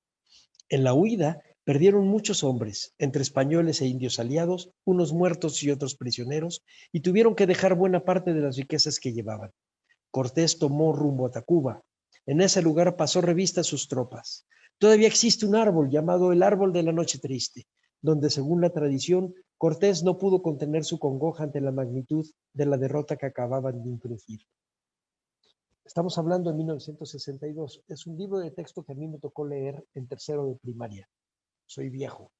En la huida perdieron muchos hombres, entre españoles e indios aliados, unos muertos y otros prisioneros, y tuvieron que dejar buena parte de las riquezas que llevaban. Cortés tomó rumbo a Tacuba. En ese lugar pasó revista a sus tropas. Todavía existe un árbol llamado el Árbol de la Noche Triste, donde, según la tradición, Cortés no pudo contener su congoja ante la magnitud de la derrota que acababan de infligir. Estamos hablando de 1962. Es un libro de texto que a mí me tocó leer en tercero de primaria. Soy viejo.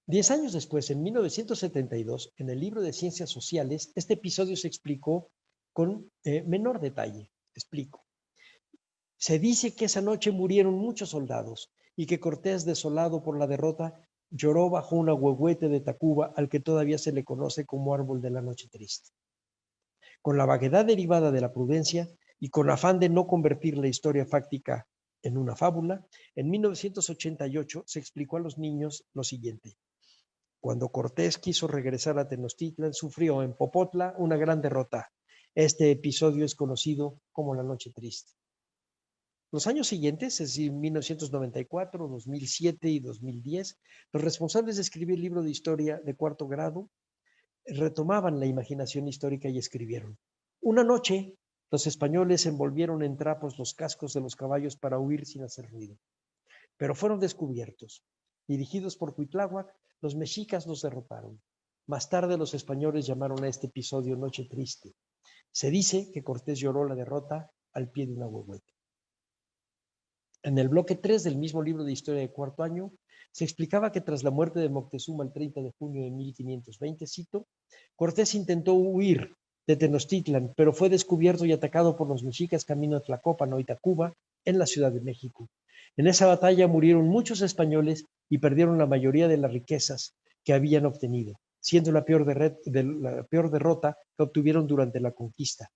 10 años después, en 1972, en el libro de Ciencias Sociales, este episodio se explicó con menor detalle. Explico. Se dice que esa noche murieron muchos soldados y que Cortés, desolado por la derrota, lloró bajo un ahuehuete de Tacuba al que todavía se le conoce como Árbol de la Noche Triste. Con la vaguedad derivada de la prudencia y con afán de no convertir la historia fáctica en una fábula, en 1988 se explicó a los niños lo siguiente. Cuando Cortés quiso regresar a Tenochtitlan, sufrió en Popotla una gran derrota. Este episodio es conocido como la Noche Triste. Los años siguientes, es decir, 1994, 2007 y 2010, los responsables de escribir el libro de historia de cuarto grado retomaban la imaginación histórica y escribieron. Una noche, los españoles envolvieron en trapos los cascos de los caballos para huir sin hacer ruido. Pero fueron descubiertos. Dirigidos por Cuitláhuac, los mexicas los derrotaron. Más tarde los españoles llamaron a este episodio Noche Triste. Se dice que Cortés lloró la derrota al pie de un ahuehuete. En el bloque 3 del mismo libro de historia de cuarto año, se explicaba que tras la muerte de Moctezuma el 30 de junio de 1520, cito, Cortés intentó huir de Tenochtitlan, pero fue descubierto y atacado por los mexicas camino a Tlacopan y Tacuba, en la Ciudad de México. En esa batalla murieron muchos españoles y perdieron la mayoría de las riquezas que habían obtenido, siendo la peor derrota que obtuvieron durante la conquista.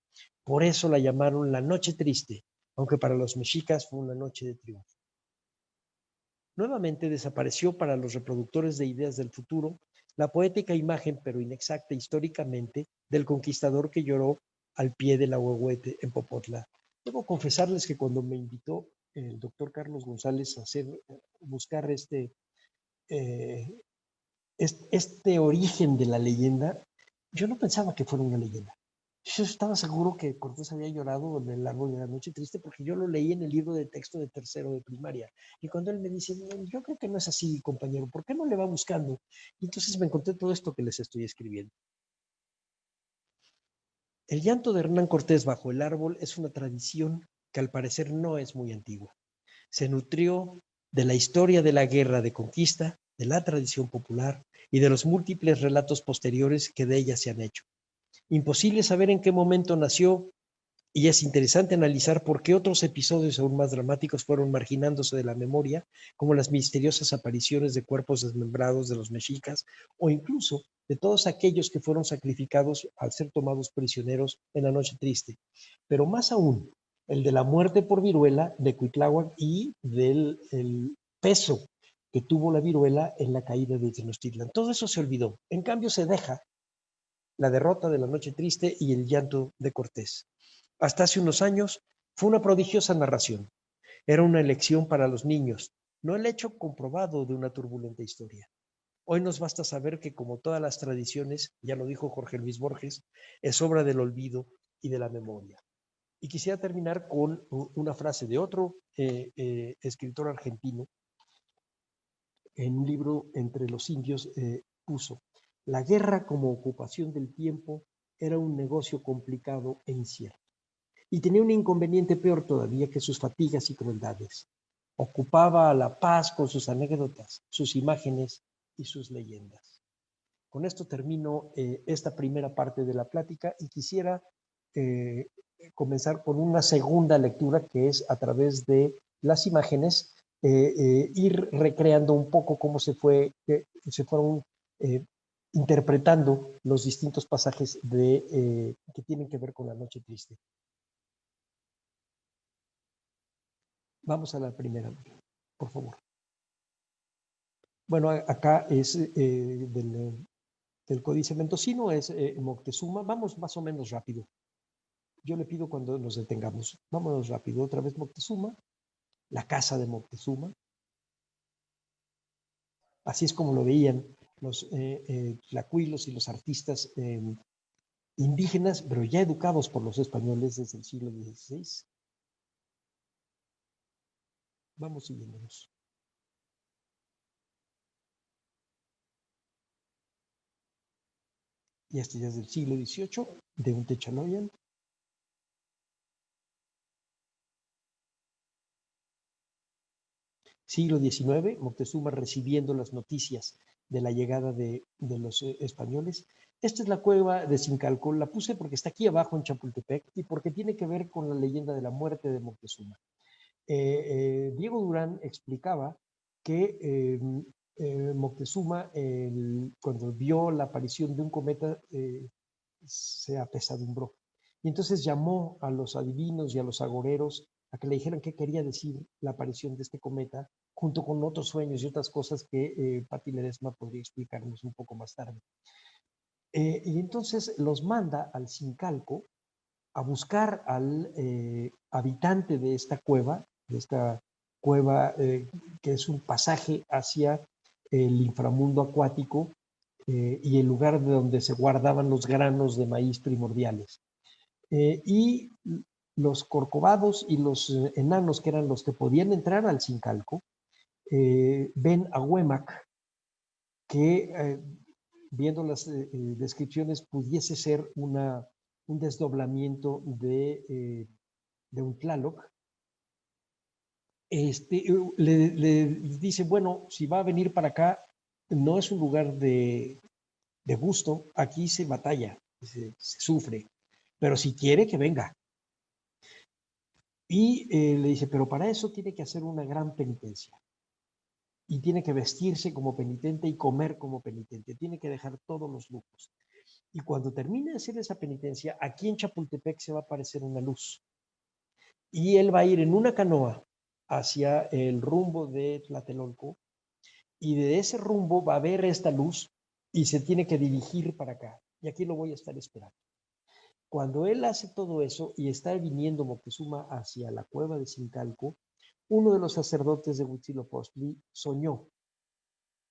Por eso la llamaron la Noche Triste, aunque para los mexicas fue una noche de triunfo. Nuevamente desapareció para los reproductores de ideas del futuro la poética imagen, pero inexacta históricamente, del conquistador que lloró al pie del ahuehuete en Popotla. Debo confesarles que cuando me invitó el doctor Carlos González a buscar este origen de la leyenda, yo no pensaba que fuera una leyenda. Yo estaba seguro que Cortés había llorado en el Árbol de la Noche Triste porque yo lo leí en el libro de texto de tercero de primaria. Y cuando él me dice, yo creo que no es así, compañero, ¿por qué no le va buscando? Y entonces me encontré todo esto que les estoy escribiendo. El llanto de Hernán Cortés bajo el árbol es una tradición que al parecer no es muy antigua. Se nutrió de la historia de la guerra de conquista, de la tradición popular y de los múltiples relatos posteriores que de ella se han hecho. Imposible saber en qué momento nació y es interesante analizar por qué otros episodios aún más dramáticos fueron marginándose de la memoria, como las misteriosas apariciones de cuerpos desmembrados de los mexicas o incluso de todos aquellos que fueron sacrificados al ser tomados prisioneros en la Noche Triste. Pero más aún, el de la muerte por viruela de Cuitláhuac y del peso que tuvo la viruela en la caída de Tenochtitlan. Todo eso se olvidó. En cambio, se deja la derrota de la Noche Triste y el llanto de Cortés. Hasta hace unos años fue una prodigiosa narración. Era una elección para los niños, no el hecho comprobado de una turbulenta historia. Hoy nos basta saber que, como todas las tradiciones, ya lo dijo Jorge Luis Borges, es obra del olvido y de la memoria. Y quisiera terminar con una frase de otro escritor argentino. En un libro Entre los indios puso: la guerra como ocupación del tiempo era un negocio complicado e incierto. Y tenía un inconveniente peor todavía que sus fatigas y crueldades. Ocupaba a la paz con sus anécdotas, sus imágenes y sus leyendas. Con esto termino esta primera parte de la plática y quisiera comenzar con una segunda lectura que es a través de las imágenes, ir recreando un poco cómo se fueron interpretando los distintos pasajes que tienen que ver con la Noche Triste. Vamos a la primera, por favor. Bueno, acá es del Códice Mendocino, es Moctezuma. Vamos más o menos rápido. Yo le pido cuando nos detengamos. Vámonos rápido. Otra vez Moctezuma, la casa de Moctezuma. Así es como lo veían los tlacuilos y los artistas indígenas, pero ya educados por los españoles desde el siglo XVI. Vamos siguiéndonos. Y este ya es del siglo XVIII, de un Techaloyan. Siglo XIX, Moctezuma recibiendo las noticias de la llegada de los españoles. Esta es la cueva de Zincalco. La puse porque está aquí abajo en Chapultepec y porque tiene que ver con la leyenda de la muerte de Moctezuma. Diego Durán explicaba que Moctezuma, cuando vio la aparición de un cometa, se apesadumbró. Y entonces llamó a los adivinos y a los agoreros a que le dijeran qué quería decir la aparición de este cometa, junto con otros sueños y otras cosas que Patti Ledesma podría explicarnos un poco más tarde. Y entonces los manda al Zincalco a buscar al habitante de esta cueva que es un pasaje hacia el inframundo acuático y el lugar de donde se guardaban los granos de maíz primordiales. Y los corcovados y los enanos, que eran los que podían entrar al Zincalco, ven a Huemac, que viendo las descripciones pudiese ser un desdoblamiento de un Tlaloc. Le dice, bueno, si va a venir para acá, no es un lugar de gusto, aquí se batalla, se sufre, pero si quiere que venga. Y le dice, pero para eso tiene que hacer una gran penitencia. Y tiene que vestirse como penitente y comer como penitente. Tiene que dejar todos los lujos. Y cuando termine de hacer esa penitencia, aquí en Chapultepec se va a aparecer una luz. Y él va a ir en una canoa hacia el rumbo de Tlatelolco. Y de ese rumbo va a ver esta luz y se tiene que dirigir para acá. Y aquí lo voy a estar esperando. Cuando él hace todo eso y está viniendo Moctezuma hacia la cueva de Zincalco, uno de los sacerdotes de Huitzilopochtli soñó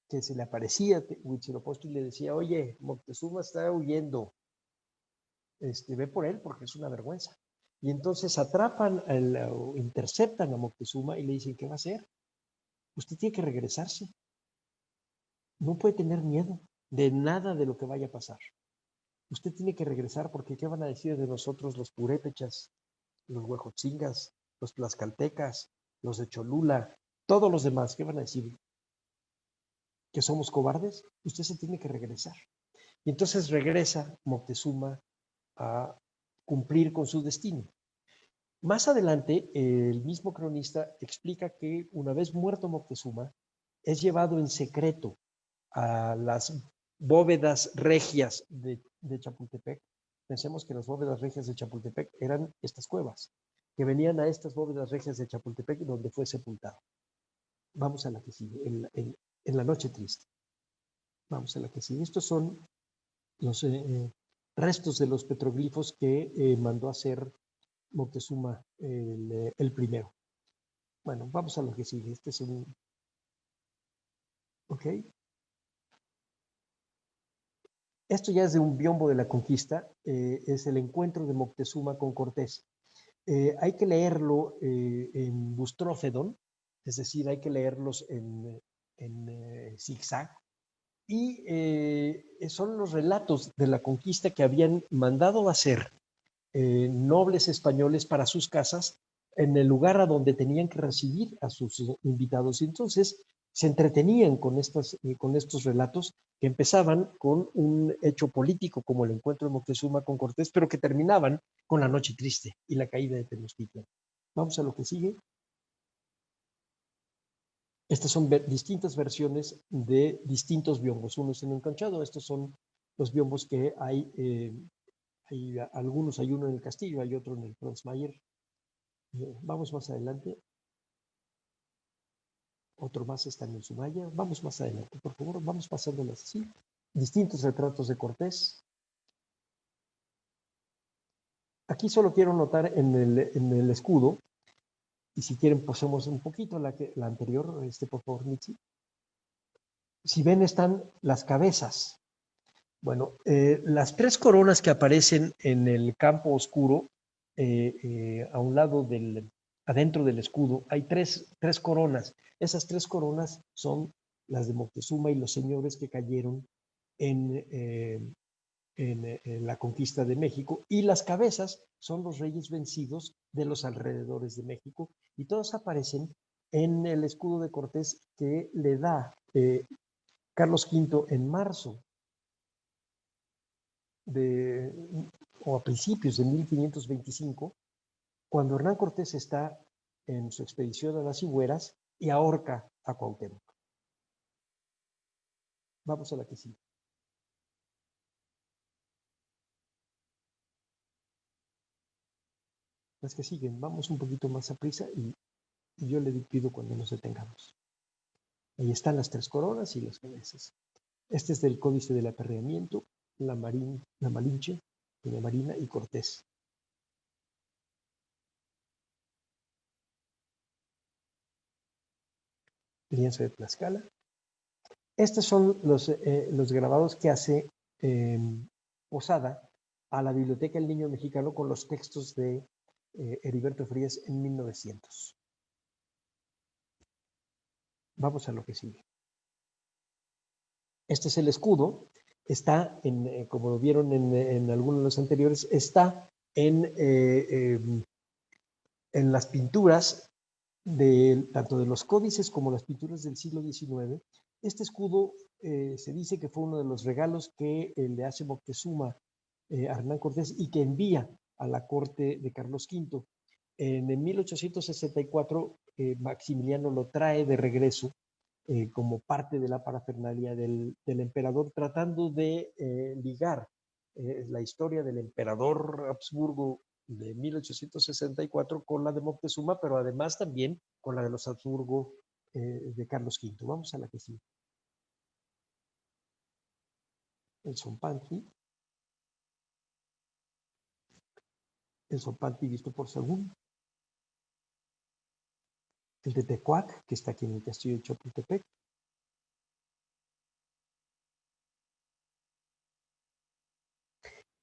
que se le aparecía Huitzilopochtli y le decía, oye, Moctezuma está huyendo, ve por él porque es una vergüenza. Y entonces atrapan, interceptan a Moctezuma y le dicen, ¿qué va a hacer? Usted tiene que regresarse. No puede tener miedo de nada de lo que vaya a pasar. Usted tiene que regresar porque ¿qué van a decir de nosotros los purépechas, los huejotzingas, los tlaxcaltecas, los de Cholula, todos los demás? ¿Qué van a decir? ¿Que somos cobardes? Usted se tiene que regresar. Y entonces regresa Moctezuma a cumplir con su destino. Más adelante, el mismo cronista explica que una vez muerto Moctezuma, es llevado en secreto a las bóvedas regias de Chapultepec. Pensemos que las bóvedas regias de Chapultepec eran estas cuevas, que venían a estas bóvedas regias de Chapultepec donde fue sepultado. Vamos a la que sigue, en la noche triste. Vamos a la que sigue. Estos son los restos de los petroglifos que mandó a hacer Moctezuma el primero. Bueno, vamos a lo que sigue. Este es un... Ok. Esto ya es de un biombo de la conquista, es el encuentro de Moctezuma con Cortés. Hay que leerlo en bustrófedon, es decir, hay que leerlos en zigzag, y son los relatos de la conquista que habían mandado hacer nobles españoles para sus casas en el lugar a donde tenían que recibir a sus invitados. Y entonces se entretenían con estos relatos que empezaban con un hecho político como el encuentro de Moctezuma con Cortés, pero que terminaban con la noche triste y la caída de Tenochtitlan. Vamos a lo que sigue. Estas son distintas versiones de distintos biombos. Uno es en Enconchado, estos son los biombos que hay algunos, hay uno en el castillo, hay otro en el Franz Mayer. Vamos más adelante. Otro más está en el Sumaya. Vamos más adelante, por favor, vamos pasándolas así. Distintos retratos de Cortés. Aquí solo quiero notar en el escudo, y si quieren pasemos un poquito la anterior, por favor, Mitzi. Si ven, están las cabezas. Bueno, las tres coronas que aparecen en el campo oscuro, a un lado adentro del escudo, hay tres coronas. Esas tres coronas son las de Moctezuma y los señores que cayeron en la conquista de México, y las cabezas son los reyes vencidos de los alrededores de México, y todos aparecen en el escudo de Cortés que le da Carlos V en marzo o a principios de 1525, cuando Hernán Cortés está en su expedición a las Higueras y ahorca a Cuauhtémoc. Vamos a la que sigue. Las que siguen, vamos un poquito más a prisa y yo le pido cuando nos detengamos. Ahí están las tres coronas y las cabezas. Este es del Códice del Aperreamiento, la Malinche, Doña Marina y Cortés. Lienzo de Tlaxcala. Estos son los grabados que hace Posada a la Biblioteca del Niño Mexicano con los textos de Heriberto Frías en 1900. Vamos a lo que sigue. Este es el escudo. Está, como lo vieron en algunos de los anteriores, está en las pinturas tanto de los códices como las pinturas del siglo XIX. Este escudo se dice que fue uno de los regalos que le hace Moctezuma a Hernán Cortés y que envía a la corte de Carlos V. En 1864 Maximiliano lo trae de regreso como parte de la parafernalia del emperador, tratando de ligar la historia del emperador Habsburgo de 1864 con la de Moctezuma, pero además también con la de los Habsburgo de Carlos V. Vamos a la que sigue. El Zompantli. El Zompantli visto por Sagún. El de Tecuac, que está aquí en el castillo de Chapultepec.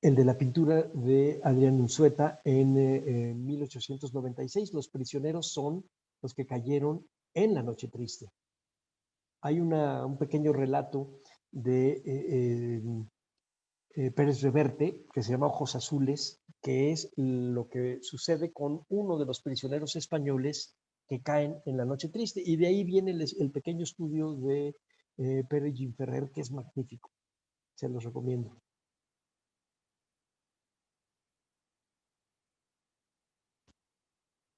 El de la pintura de Adrián Unzueta en 1896. Los prisioneros son los que cayeron en la Noche Triste. Hay un pequeño relato de Pérez Reverte que se llama Ojos Azules, que es lo que sucede con uno de los prisioneros españoles que caen en la Noche Triste. Y de ahí viene el pequeño estudio de Pérez Gimferrer, que es magnífico. Se los recomiendo.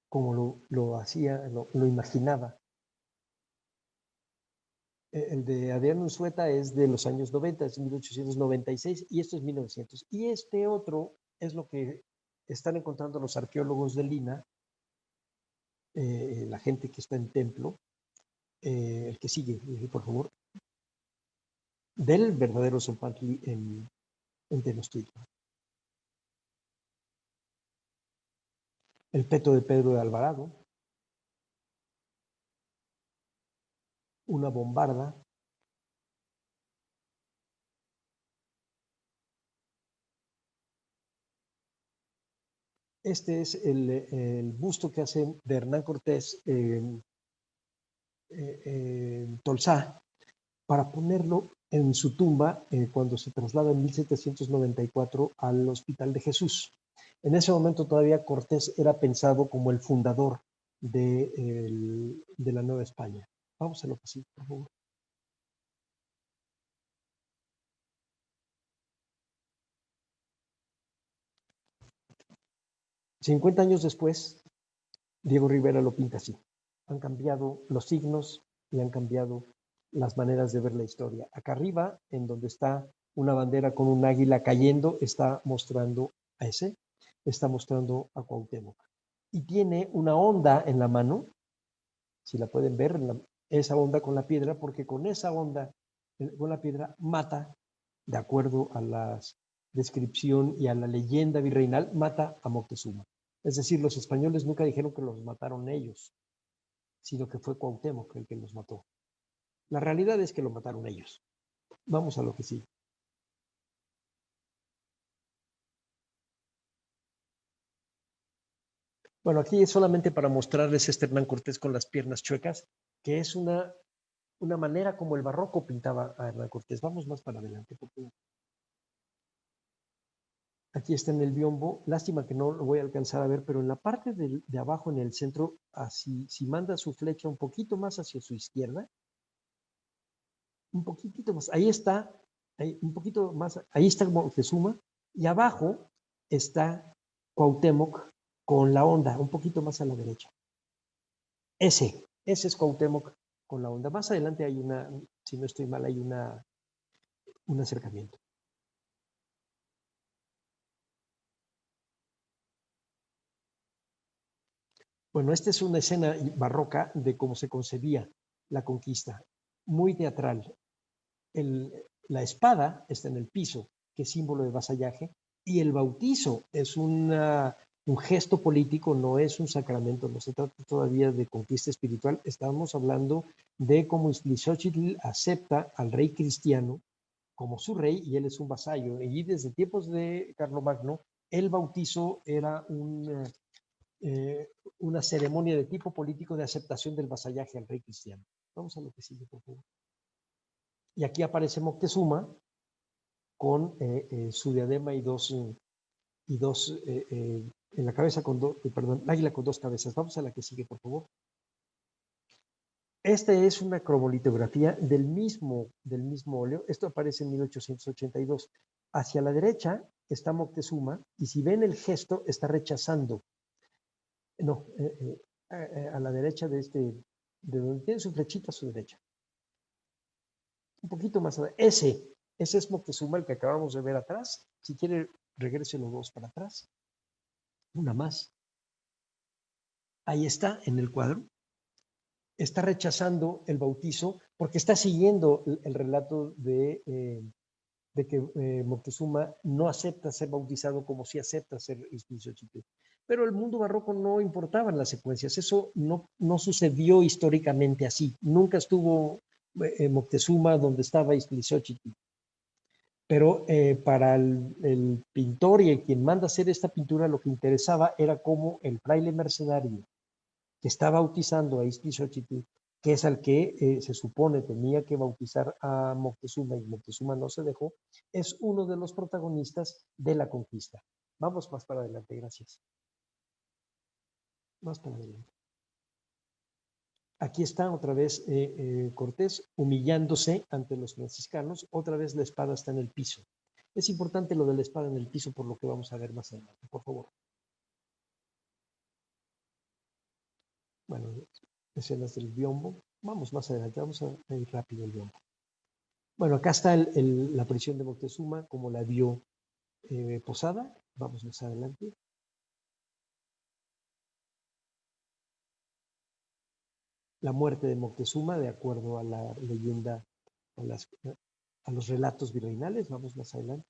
Como lo hacía, lo imaginaba. El de Adrián Unzueta es de los años 90, es 1896, y esto es 1900. Y este otro es lo que están encontrando los arqueólogos de Lina, la gente que está en Templo, el que sigue, por favor, del verdadero Zompantli en Tenochtitlan. El peto de Pedro de Alvarado, una bombarda, este es el busto que hacen de Hernán Cortés en Tolsá, para ponerlo en su tumba cuando se traslada en 1794 al Hospital de Jesús. En ese momento todavía Cortés era pensado como el fundador de la Nueva España. Vamos a lo que sigue, por favor. $50 años después, Diego Rivera lo pinta así. Han cambiado los signos y han cambiado las maneras de ver la historia. Acá arriba, en donde está una bandera con un águila cayendo, está mostrando a ese, está mostrando a Cuauhtémoc. Y tiene una onda en la mano, si la pueden ver, esa onda con la piedra, porque con esa onda, con la piedra, mata, de acuerdo a la descripción y a la leyenda virreinal, mata a Moctezuma. Es decir, los españoles nunca dijeron que los mataron ellos, sino que fue Cuauhtémoc el que los mató. La realidad es que lo mataron ellos. Vamos a lo que sigue. Bueno, aquí es solamente para mostrarles este Hernán Cortés con las piernas chuecas, que es una manera como el barroco pintaba a Hernán Cortés. Vamos más para adelante, por favor. Aquí está en el biombo. Lástima que no lo voy a alcanzar a ver, pero en la parte de abajo, en el centro, así, si manda su flecha un poquito más hacia su izquierda, un poquitito más, ahí está, ahí, un poquito más, ahí está Moctezuma, y abajo está Cuauhtémoc con la onda, un poquito más a la derecha. Ese es Cuauhtémoc con la onda. Más adelante hay una, si no estoy mal, hay un acercamiento. Bueno, esta es una escena barroca de cómo se concebía la conquista, muy teatral. La espada está en el piso, que es símbolo de vasallaje, y el bautizo es un gesto político, no es un sacramento, no se trata todavía de conquista espiritual, estamos hablando de cómo Ixtlilxóchitl acepta al rey cristiano como su rey y él es un vasallo. Y desde tiempos de Carlomagno, el bautizo era una ceremonia de tipo político de aceptación del vasallaje al rey cristiano. Vamos a lo que sigue, por favor. Y aquí aparece Moctezuma con su diadema y dos en la cabeza con dos, perdón, águila con dos cabezas. Vamos a la que sigue, por favor. Esta es una cromolitografía del mismo óleo. Esto aparece en 1882. Hacia la derecha está Moctezuma y si ven el gesto está rechazando. No, a la derecha de donde tiene su flechita a su derecha. Un poquito más adelante. Ese es Moctezuma, el que acabamos de ver atrás. Si quiere, regrese los dos para atrás. Una más. Ahí está en el cuadro. Está rechazando el bautizo porque está siguiendo el relato de que Moctezuma no acepta ser bautizado como si acepta ser Ixtlilxóchitl. Pero el mundo barroco no importaban las secuencias. Eso no sucedió históricamente así. Nunca estuvo Moctezuma donde estaba Ixtlilxóchitl. Pero para el pintor y el quien manda hacer esta pintura, lo que interesaba era cómo el fraile mercedario que está bautizando a Ixtlilxóchitl, que es al que se supone tenía que bautizar a Moctezuma y Moctezuma no se dejó, es uno de los protagonistas de la conquista. Vamos más para adelante, gracias. Más para adelante. Aquí está otra vez Cortés humillándose ante los franciscanos, otra vez la espada está en el piso. Es importante lo de la espada en el piso por lo que vamos a ver más adelante, por favor. Bueno, escenas del biombo. Vamos más adelante, vamos a ir rápido el biombo. Bueno, acá está la prisión de Moctezuma, como la vio Posada. Vamos más adelante. La muerte de Moctezuma, de acuerdo a la leyenda, a los relatos virreinales. Vamos más adelante.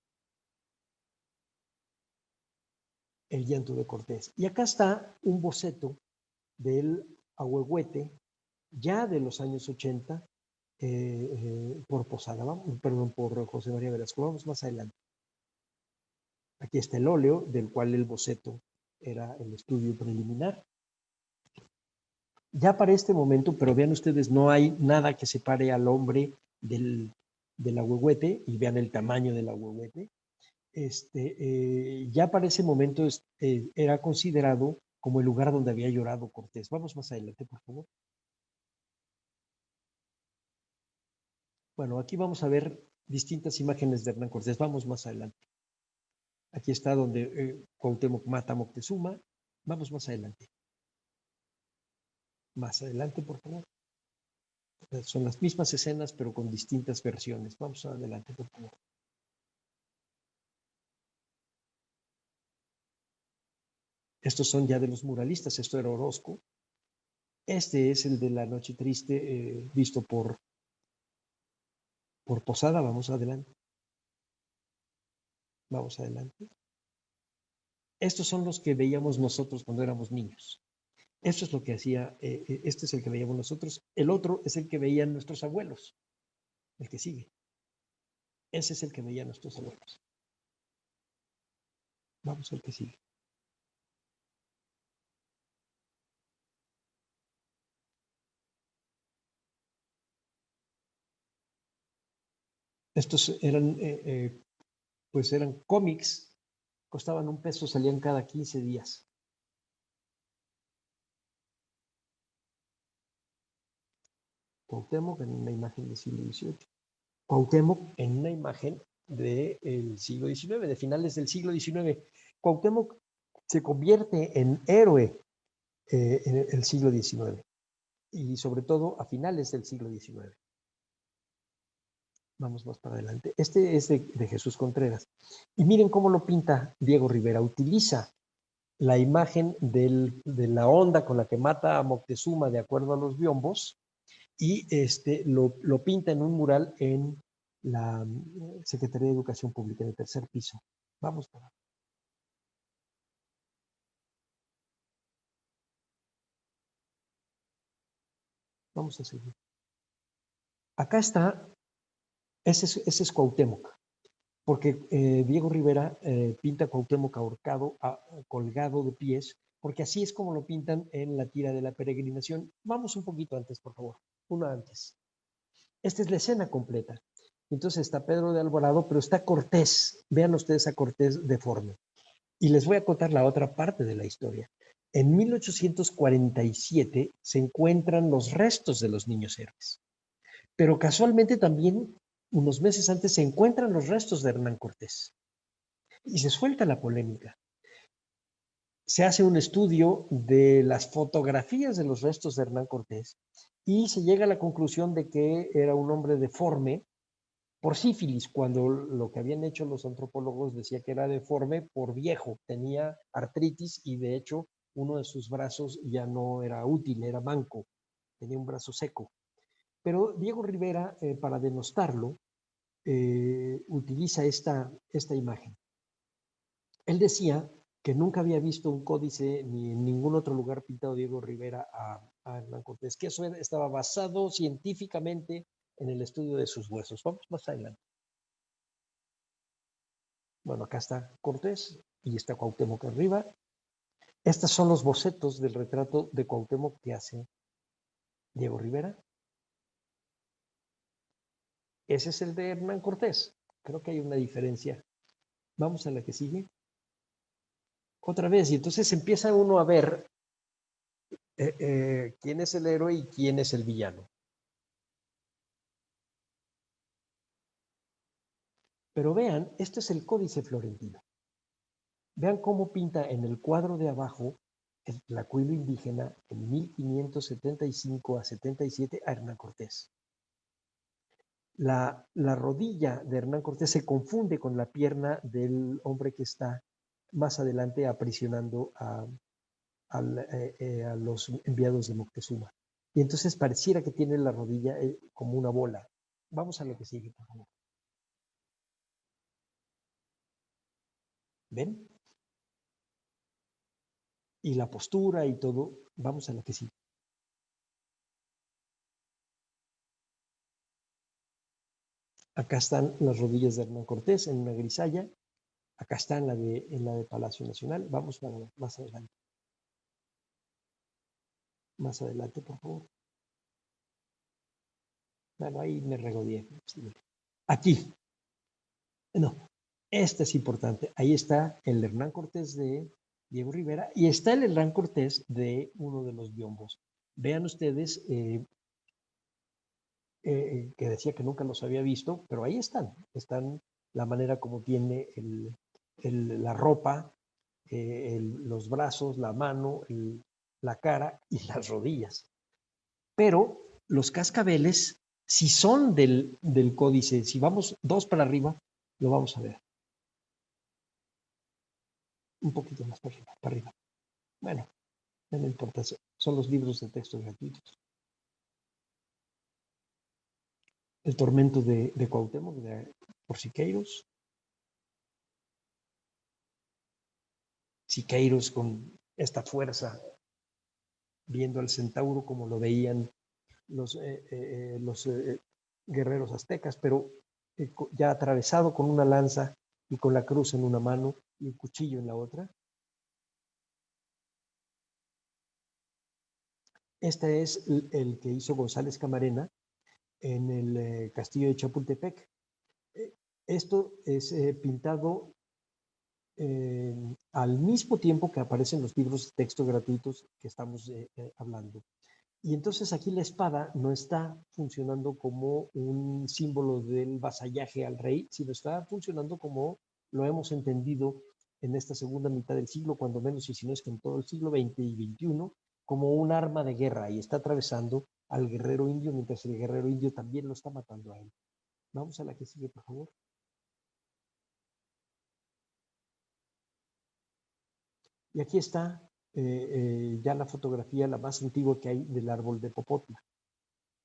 El llanto de Cortés. Y acá está un boceto del ahuehuete, ya de los años 80, por Posada, perdón, por José María Velasco. Vamos más adelante. Aquí está el óleo, del cual el boceto era el estudio preliminar. Ya para este momento, pero vean ustedes, no hay nada que separe al hombre del ahuehuete, y vean el tamaño del ahuehuete. Ya para ese momento era considerado como el lugar donde había llorado Cortés. Vamos más adelante, por favor. Bueno, aquí vamos a ver distintas imágenes de Hernán Cortés. Vamos más adelante. Aquí está donde Cuauhtémoc mata a Moctezuma. Vamos más adelante. Más adelante, por favor. Son las mismas escenas, pero con distintas versiones. Vamos adelante, por favor. Estos son ya de los muralistas. Esto era Orozco. Este es el de la noche triste, visto por Posada. Vamos adelante. Vamos adelante. Estos son los que veíamos nosotros cuando éramos niños. Esto es lo que hacía, este es el que veíamos nosotros. El otro es el que veían nuestros abuelos, el que sigue. Ese es el que veían nuestros abuelos. Vamos al que sigue. Estos eran, pues eran cómics, costaban $1, salían cada 15 días. Cuauhtémoc en una imagen del siglo XVIII. Cuauhtémoc en una imagen del siglo XIX, de finales del siglo XIX. Cuauhtémoc se convierte en héroe en el siglo XIX y sobre todo a finales del siglo XIX. Vamos más para adelante. Este es de Jesús Contreras. Y miren cómo lo pinta Diego Rivera. Utiliza la imagen de la onda con la que mata a Moctezuma de acuerdo a los biombos y lo pinta en un mural en la Secretaría de Educación Pública en el 3er piso. Vamos para. Vamos a seguir. Acá está, ese es Cuauhtémoc, porque Diego Rivera pinta a Cuauhtémoc ahorcado, colgado de pies, porque así es como lo pintan en la tira de la peregrinación. Vamos un poquito antes, por favor, uno antes. Esta es la escena completa. Entonces está Pedro de Alvarado, pero está Cortés. Vean ustedes a Cortés deforme. Y les voy a contar la otra parte de la historia. En 1847 se encuentran los restos de los niños héroes. Pero casualmente también, unos meses antes, se encuentran los restos de Hernán Cortés. Y se suelta la polémica. Se hace un estudio de las fotografías de los restos de Hernán Cortés y se llega a la conclusión de que era un hombre deforme por sífilis, cuando lo que habían hecho los antropólogos decía que era deforme por viejo, tenía artritis y de hecho uno de sus brazos ya no era útil, era manco, tenía un brazo seco. Pero Diego Rivera, para denostarlo, utiliza esta imagen. Él decía que nunca había visto un códice ni en ningún otro lugar pintado Diego Rivera a Hernán Cortés, que eso estaba basado científicamente en el estudio de sus huesos. Vamos más adelante. Bueno, acá está Cortés y está Cuauhtémoc arriba. Estos son los bocetos del retrato de Cuauhtémoc que hace Diego Rivera. Ese es el de Hernán Cortés. Creo que hay una diferencia. Vamos a la que sigue. Otra vez, y entonces empieza uno a ver quién es el héroe y quién es el villano. Pero vean, este es el Códice Florentino. Vean cómo pinta en el cuadro de abajo el tlacuilo indígena en 1575 a 77 a Hernán Cortés. La rodilla de Hernán Cortés se confunde con la pierna del hombre que está más adelante aprisionando a los enviados de Moctezuma. Y entonces pareciera que tiene la rodilla como una bola. Vamos a lo que sigue, por favor. ¿Ven? Y la postura y todo. Vamos a lo que sigue. Acá están las rodillas de Hernán Cortés en una grisalla. Acá está en la de Palacio Nacional. Vamos más adelante. Más adelante, por favor. Bueno, ahí me regodeé. Aquí. No, este es importante. Ahí está el Hernán Cortés de Diego Rivera y está el Hernán Cortés de uno de los biombos. Vean ustedes que decía que nunca los había visto, pero ahí están. Están la manera como tiene la ropa, los brazos, la mano, la cara y las rodillas. Pero los cascabeles, si son del códice, si vamos 2 para arriba, lo vamos a ver. Un poquito más para arriba. Bueno, no me importa, son los libros de texto gratuitos. El tormento de Cuauhtémoc, por Siqueiros. Siqueiros con esta fuerza, viendo al centauro como lo veían los guerreros aztecas, pero ya atravesado con una lanza y con la cruz en una mano y un cuchillo en la otra. Este es el que hizo González Camarena en el castillo de Chapultepec. Esto es pintado al mismo tiempo que aparecen los libros de texto gratuitos que estamos hablando. Y entonces aquí la espada no está funcionando como un símbolo del vasallaje al rey, sino está funcionando como lo hemos entendido en esta segunda mitad del siglo, cuando menos, y si no es que en todo el siglo XX y XXI, como un arma de guerra, y está atravesando al guerrero indio, mientras el guerrero indio también lo está matando a él. Vamos a la que sigue, por favor. Y aquí está ya la fotografía, la más antigua que hay del árbol de Popotla.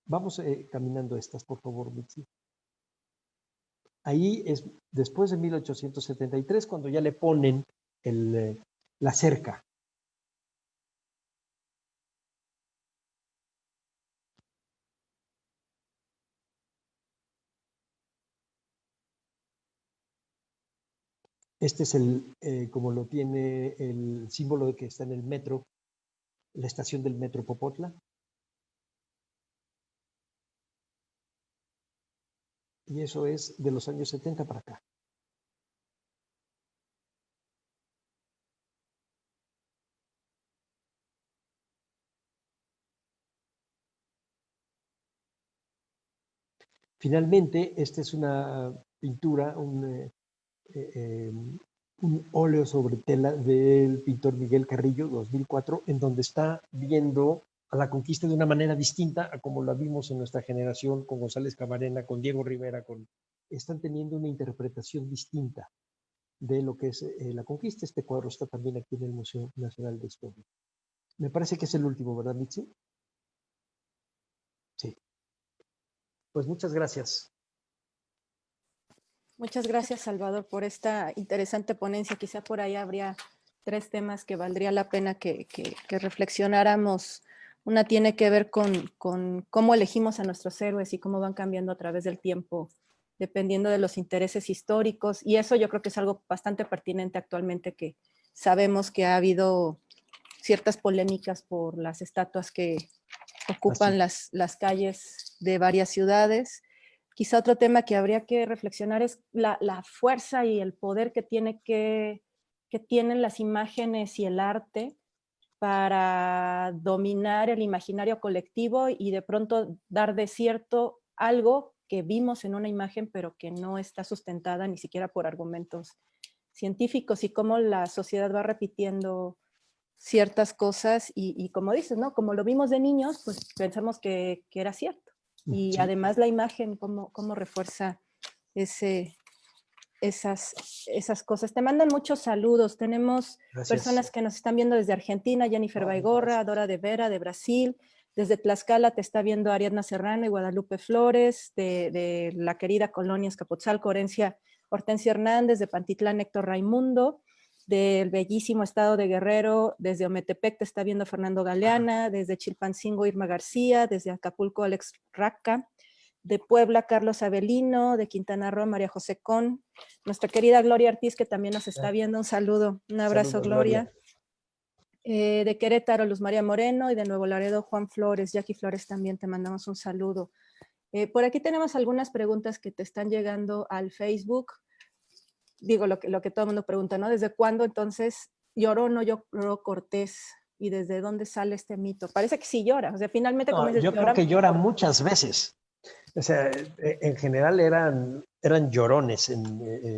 Vamos caminando estas, por favor, Mitzi. Ahí es después de 1873 cuando ya le ponen la cerca. Este es como lo tiene el símbolo de que está en el metro, la estación del metro Popotla. Y eso es de los años 70 para acá. Finalmente, esta es una pintura, un óleo sobre tela del pintor Miguel Carrillo, 2004, en donde está viendo a la conquista de una manera distinta a como la vimos en nuestra generación con González Camarena, con Diego Rivera, están teniendo una interpretación distinta de lo que es la conquista. Este cuadro está también aquí en el Museo Nacional de Historia. Me parece que es el último, ¿verdad, Mitzi? Sí. Pues muchas gracias. Muchas gracias, Salvador, por esta interesante ponencia. Quizá por ahí habría 3 temas que valdría la pena que reflexionáramos. Una tiene que ver con cómo elegimos a nuestros héroes y cómo van cambiando a través del tiempo, dependiendo de los intereses históricos. Y eso yo creo que es algo bastante pertinente actualmente, que sabemos que ha habido ciertas polémicas por las estatuas que ocupan las calles de varias ciudades. Quizá otro tema que habría que reflexionar es la fuerza y el poder que tienen las imágenes y el arte para dominar el imaginario colectivo y de pronto dar de cierto algo que vimos en una imagen, pero que no está sustentada ni siquiera por argumentos científicos, y cómo la sociedad va repitiendo ciertas cosas y como dices, ¿no? Como lo vimos de niños, pues pensamos que era cierto. Y Sí. además la imagen, cómo refuerza esas cosas. Te mandan muchos saludos. Tenemos personas que nos están viendo desde Argentina, Jennifer Baigorra, Dora de Vera de Brasil. Desde Tlaxcala te está viendo Ariadna Serrano y Guadalupe Flores, de la querida colonia Escapotzalco, Hortensia Hernández, de Pantitlán, Héctor Raimundo, del bellísimo estado de Guerrero, desde Ometepec te está viendo Fernando Galeana, desde Chilpancingo Irma García, desde Acapulco Alex Raca, de Puebla Carlos Avelino, de Quintana Roo María José Con, nuestra querida Gloria Ortiz, que también nos está viendo, un saludo, un abrazo. Saludos, Gloria. De Querétaro Luz María Moreno, y de Nuevo Laredo Juan Flores. Jackie Flores, también te mandamos un saludo. Por aquí tenemos algunas preguntas que te están llegando al Facebook. Digo, lo que todo el mundo pregunta, ¿no? ¿Desde cuándo entonces lloró o no lloró Cortés? ¿Y desde dónde sale este mito? Parece que sí llora. O sea, finalmente, como dices, yo creo que llora muchas veces. O sea, en general eran llorones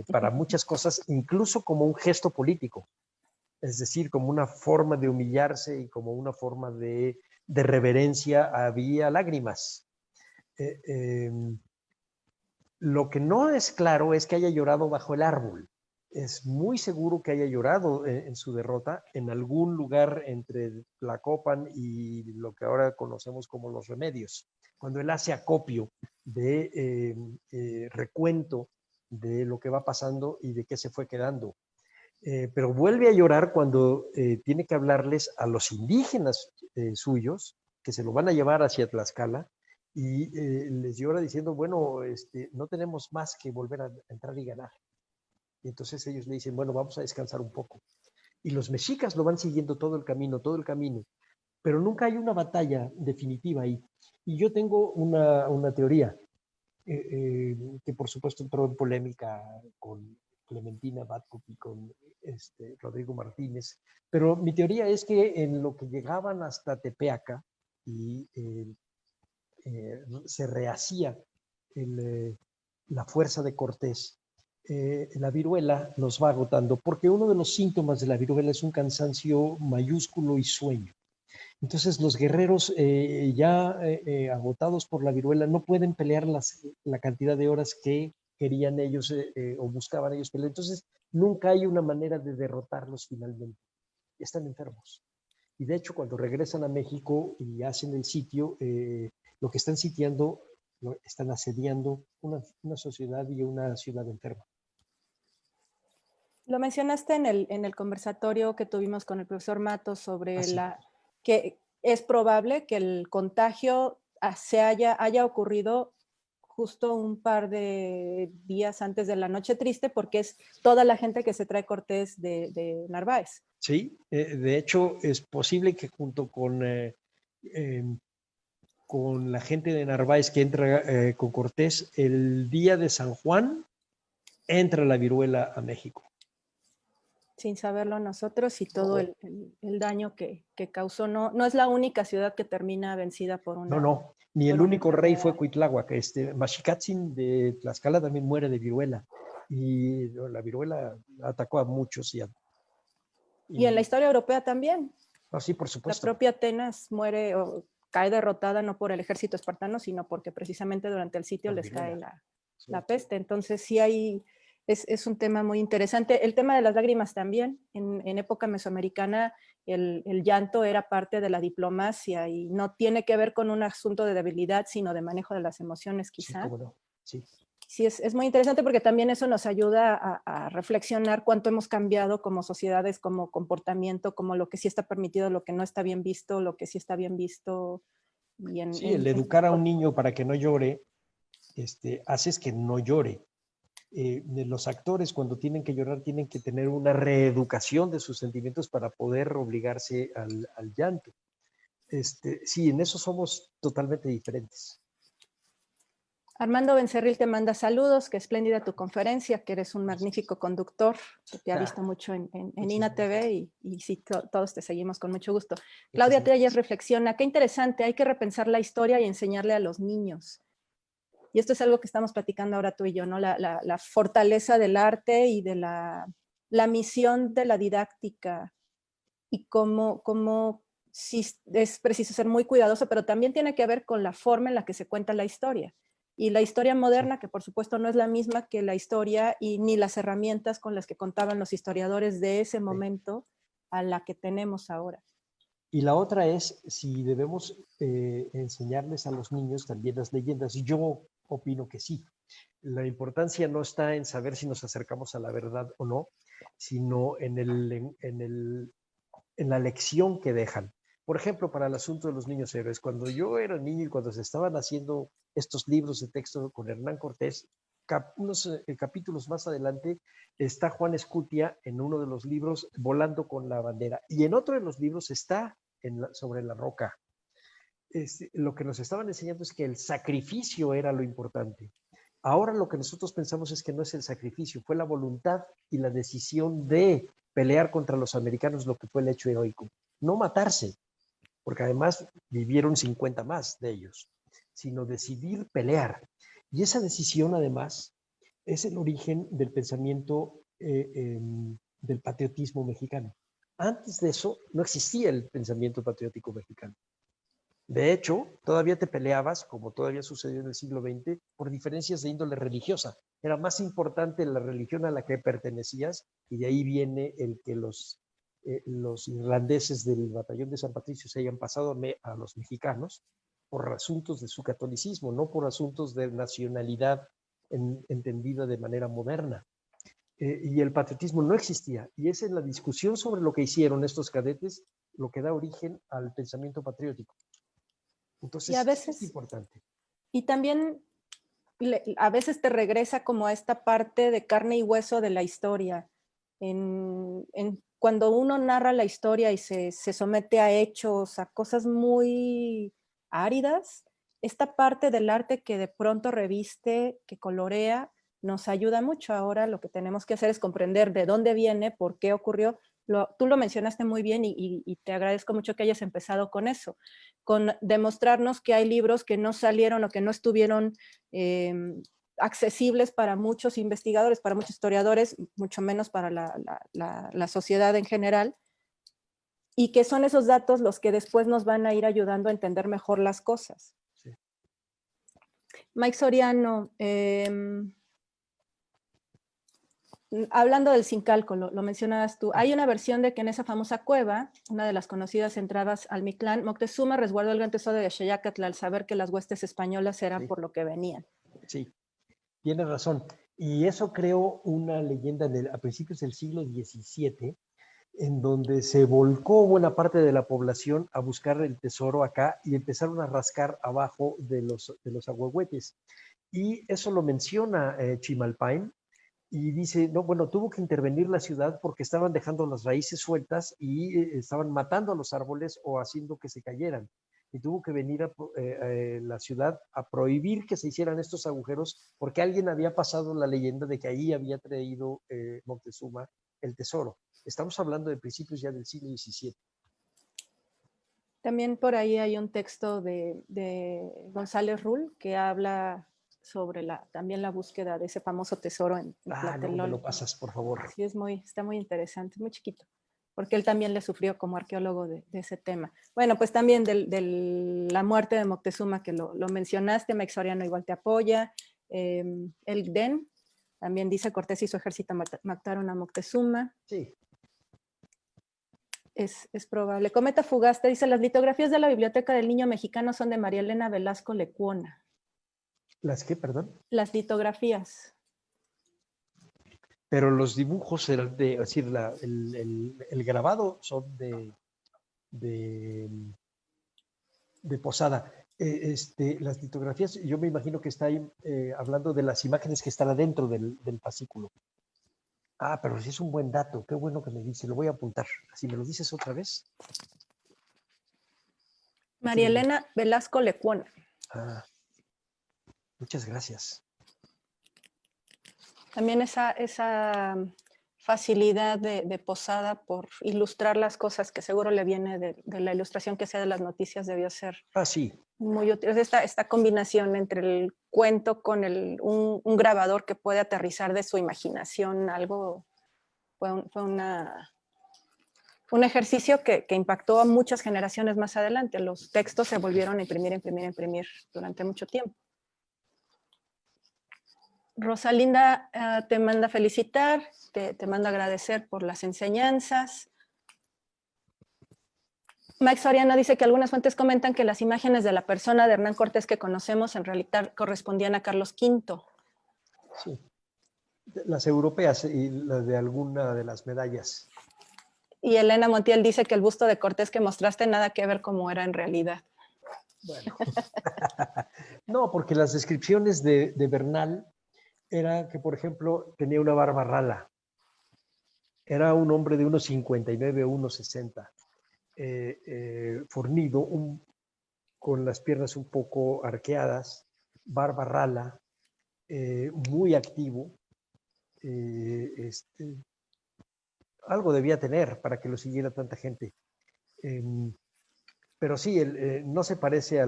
para muchas cosas, incluso como un gesto político. Es decir, como una forma de humillarse y como una forma de reverencia, había lágrimas. Lo que no es claro es que haya llorado bajo el árbol. es muy seguro que haya llorado en su derrota en algún lugar entre Tlacopan y lo que ahora conocemos como Los Remedios, cuando él hace acopio de recuento de lo que va pasando y de qué se fue quedando. Pero vuelve a llorar cuando tiene que hablarles a los indígenas suyos, que se lo van a llevar hacia Tlaxcala, y les llora diciendo, bueno, no tenemos más que volver a entrar y ganar. Y entonces ellos le dicen, bueno, vamos a descansar un poco. Y los mexicas lo van siguiendo todo el camino, pero nunca hay una batalla definitiva ahí. Y yo tengo una teoría que por supuesto entró en polémica con Clementina Batcup y con Rodrigo Martínez, pero mi teoría es que en lo que llegaban hasta Tepeaca y se rehacía la fuerza de Cortés, la viruela nos va agotando, porque uno de los síntomas de la viruela es un cansancio mayúsculo y sueño. Entonces los guerreros ya agotados por la viruela no pueden pelear la cantidad de horas que querían ellos o buscaban ellos pelear. Entonces nunca hay una manera de derrotarlos finalmente. Están enfermos. Y de hecho cuando regresan a México y hacen el sitio, lo que están sitiando, están asediando una sociedad y una ciudad enferma. Lo mencionaste en el conversatorio que tuvimos con el profesor Matos sobre Así. que es probable que el contagio haya ocurrido justo un par de días antes de la Noche Triste, porque es toda la gente que se trae Cortés de Narváez. Sí, de hecho es posible que junto con la gente de Narváez que entra con Cortés, el día de San Juan entra la viruela a México. Sin saberlo nosotros y todo el daño que causó. No es la única ciudad que termina vencida por una. No, ni el único rey fue Cuitláhuac. Maxicatzin de Tlaxcala también muere de viruela. Y la viruela atacó a muchos. Y en la historia europea también. Sí, por supuesto. La propia Atenas muere o cae derrotada no por el ejército espartano, sino porque precisamente durante el sitio les cae la peste. Entonces sí es un tema muy interesante. El tema de las lágrimas también. En época mesoamericana el llanto era parte de la diplomacia y no tiene que ver con un asunto de debilidad, sino de manejo de las emociones quizá. Sí, cómo no. Sí. Sí, es muy interesante porque también eso nos ayuda a reflexionar cuánto hemos cambiado como sociedades, como comportamiento, como lo que sí está permitido, lo que no está bien visto, lo que sí está bien visto. Y el educar a un niño para que no llore, haces que no llore. Los actores cuando tienen que llorar tienen que tener una reeducación de sus sentimientos para poder obligarse al llanto. Sí, en eso somos totalmente diferentes. Armando Bencerril te manda saludos, qué espléndida tu conferencia, que eres un magnífico conductor, que te ha visto mucho en INA TV y sí, todos te seguimos con mucho gusto. Claudia Telles reflexiona, qué interesante, hay que repensar la historia y enseñarle a los niños. Y esto es algo que estamos platicando ahora tú y yo, ¿no? La fortaleza del arte y de la misión de la didáctica y cómo sí es preciso ser muy cuidadoso, pero también tiene que ver con la forma en la que se cuenta la historia. Y la historia moderna, que por supuesto no es la misma que la historia y ni las herramientas con las que contaban los historiadores de ese momento a la que tenemos ahora. Y la otra es si debemos enseñarles a los niños también las leyendas. Y yo opino que sí. La importancia no está en saber si nos acercamos a la verdad o no, sino en la lección que dejan. Por ejemplo, para el asunto de los niños héroes, cuando yo era niño y cuando se estaban haciendo estos libros de texto con Hernán Cortés, unos capítulos más adelante está Juan Escutia en uno de los libros volando con la bandera y en otro de los libros está sobre la roca. Lo que nos estaban enseñando es que el sacrificio era lo importante. Ahora lo que nosotros pensamos es que no es el sacrificio, fue la voluntad y la decisión de pelear contra los americanos lo que fue el hecho heroico. No matarse, porque además vivieron 50 más de ellos, sino decidir pelear. Y esa decisión además es el origen del pensamiento del patriotismo mexicano. Antes de eso no existía el pensamiento patriótico mexicano. De hecho, todavía te peleabas, como todavía sucedió en el siglo XX, por diferencias de índole religiosa. Era más importante la religión a la que pertenecías, y de ahí viene el que los irlandeses del batallón de San Patricio se hayan pasado a los mexicanos por asuntos de su catolicismo, no por asuntos de nacionalidad entendida de manera moderna. Y el patriotismo no existía. Y esa es la discusión sobre lo que hicieron estos cadetes, lo que da origen al pensamiento patriótico. Y Entonces, a eso es veces, importante. y también a veces te regresa como a esta parte de carne y hueso de la historia. Cuando uno narra la historia y se somete a hechos, a cosas muy áridas, esta parte del arte que de pronto reviste, que colorea, nos ayuda mucho. Ahora lo que tenemos que hacer es comprender de dónde viene, por qué ocurrió. Tú lo mencionaste muy bien y te agradezco mucho que hayas empezado con eso, con demostrarnos que hay libros que no salieron o que no estuvieron accesibles para muchos investigadores, para muchos historiadores, mucho menos para la sociedad en general, y que son esos datos los que después nos van a ir ayudando a entender mejor las cosas. Sí. Mike Soriano, hablando del Sincalco, lo mencionabas tú, hay una versión de que en esa famosa cueva, una de las conocidas entradas al Mictlán, Moctezuma resguardó el gran tesoro de Xeyacatl al saber que las huestes españolas eran Sí. por lo que venían. Sí, tienes razón. Y eso creó una leyenda a principios del siglo XVII, en donde se volcó buena parte de la población a buscar el tesoro acá y empezaron a rascar abajo de los ahuehuetes. Y eso lo menciona Chimalpain, y dice, no, bueno, tuvo que intervenir la ciudad porque estaban dejando las raíces sueltas y estaban matando a los árboles o haciendo que se cayeran. Y tuvo que venir a la ciudad a prohibir que se hicieran estos agujeros porque alguien había pasado la leyenda de que ahí había traído Moctezuma el tesoro. Estamos hablando de principios ya del siglo XVII. También por ahí hay un texto de González Rull que habla sobre también la búsqueda de ese famoso tesoro en Luego me lo Tlatelolco. pasas, por favor. Sí, está muy interesante, muy chiquito, porque él también le sufrió como arqueólogo de ese tema. Bueno, pues también de la muerte de Moctezuma, que lo mencionaste, Mike Soriano igual te apoya, el DEN también dice Cortés y su ejército mataron a Moctezuma. Sí. Es probable. Cometa Fugaz te dice, las litografías de la Biblioteca del Niño Mexicano son de María Elena Velasco Lecuona. ¿Las qué, perdón? Las litografías. Pero los dibujos eran es decir, el grabado son de Posada. Las litografías, yo me imagino que está ahí hablando de las imágenes que están adentro del fascículo. Ah, pero sí es un buen dato, qué bueno que me dice, lo voy a apuntar. Si me lo dices otra vez. María Elena Velasco Lecuona. Ah, muchas gracias. También esa facilidad de Posada por ilustrar las cosas, que seguro le viene de la ilustración que sea de las noticias, debió ser Sí. muy útil. Esta combinación entre el cuento con un grabador que puede aterrizar de su imaginación, algo fue un ejercicio que impactó a muchas generaciones más adelante. Los textos se volvieron a imprimir durante mucho tiempo. Rosalinda te manda felicitar, te manda agradecer por las enseñanzas. Mike Soriano dice que algunas fuentes comentan que las imágenes de la persona de Hernán Cortés que conocemos en realidad correspondían a Carlos V. Sí. Las europeas y las de alguna de las medallas. Y Elena Montiel dice que el busto de Cortés que mostraste nada que ver cómo era en realidad. Bueno. No, porque las descripciones de Bernal era que, por ejemplo, tenía una barba rala. Era un hombre de unos 59 o unos 60, fornido, con las piernas un poco arqueadas, barba rala, muy activo. Algo debía tener para que lo siguiera tanta gente. Pero sí, no se parece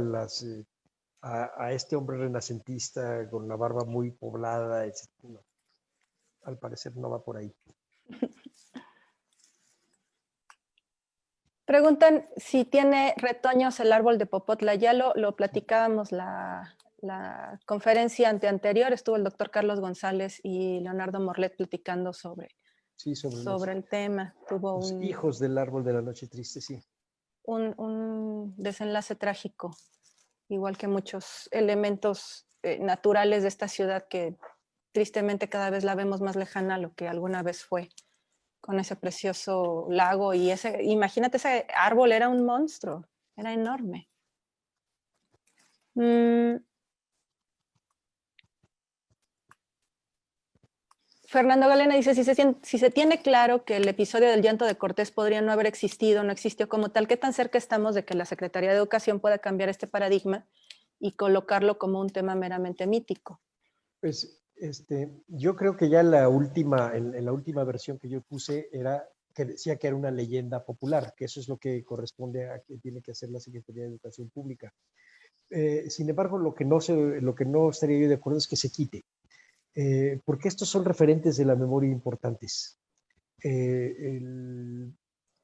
a este hombre renacentista con la barba muy poblada, etc. No, al parecer no va por ahí. Preguntan si tiene retoños el árbol de Popotla. Ya lo platicábamos la la conferencia anterior estuvo el doctor Carlos González y Leonardo Morlet platicando sobre Sí, sobre el tema. Tuvo los hijos del árbol de la noche triste, sí. un desenlace trágico, igual que muchos elementos naturales de esta ciudad que tristemente cada vez la vemos más lejana a lo que alguna vez fue, con ese precioso lago y ese, imagínate, ese árbol era un monstruo, era enorme. Fernando Galena dice, si se tiene claro que el episodio del llanto de Cortés podría no haber existido, no existió como tal, ¿qué tan cerca estamos de que la Secretaría de Educación pueda cambiar este paradigma y colocarlo como un tema meramente mítico? Pues yo creo que ya en la última versión que yo puse era que decía que era una leyenda popular, que eso es lo que corresponde a que tiene que hacer la Secretaría de Educación Pública. Sin embargo, lo que no estaría yo de acuerdo es que se quite, porque estos son referentes de la memoria importantes. El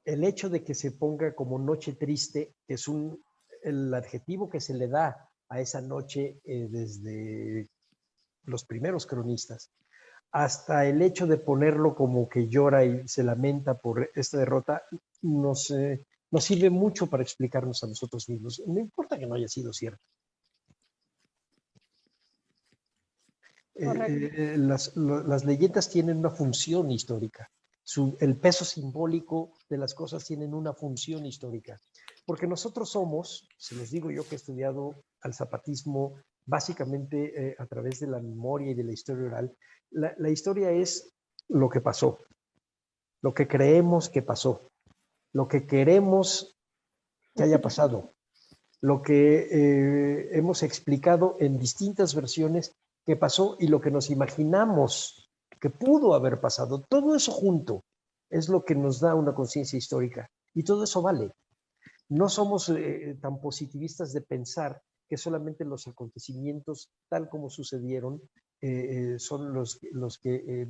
hecho de que se ponga como noche triste es el adjetivo que se le da a esa noche desde los primeros cronistas, hasta el hecho de ponerlo como que llora y se lamenta por esta derrota, nos sirve mucho para explicarnos a nosotros mismos. No importa que no haya sido cierto. Las leyendas tienen una función histórica. El peso simbólico de las cosas tienen una función histórica. Porque nosotros somos, se los digo yo que he estudiado al zapatismo básicamente a través de la memoria y de la historia oral, la historia es lo que pasó, lo que creemos que pasó, lo que queremos que haya pasado, lo que hemos explicado en distintas versiones que pasó y lo que nos imaginamos que pudo haber pasado. Todo eso junto es lo que nos da una conciencia histórica y todo eso vale. No somos tan positivistas de pensar que solamente los acontecimientos tal como sucedieron son los que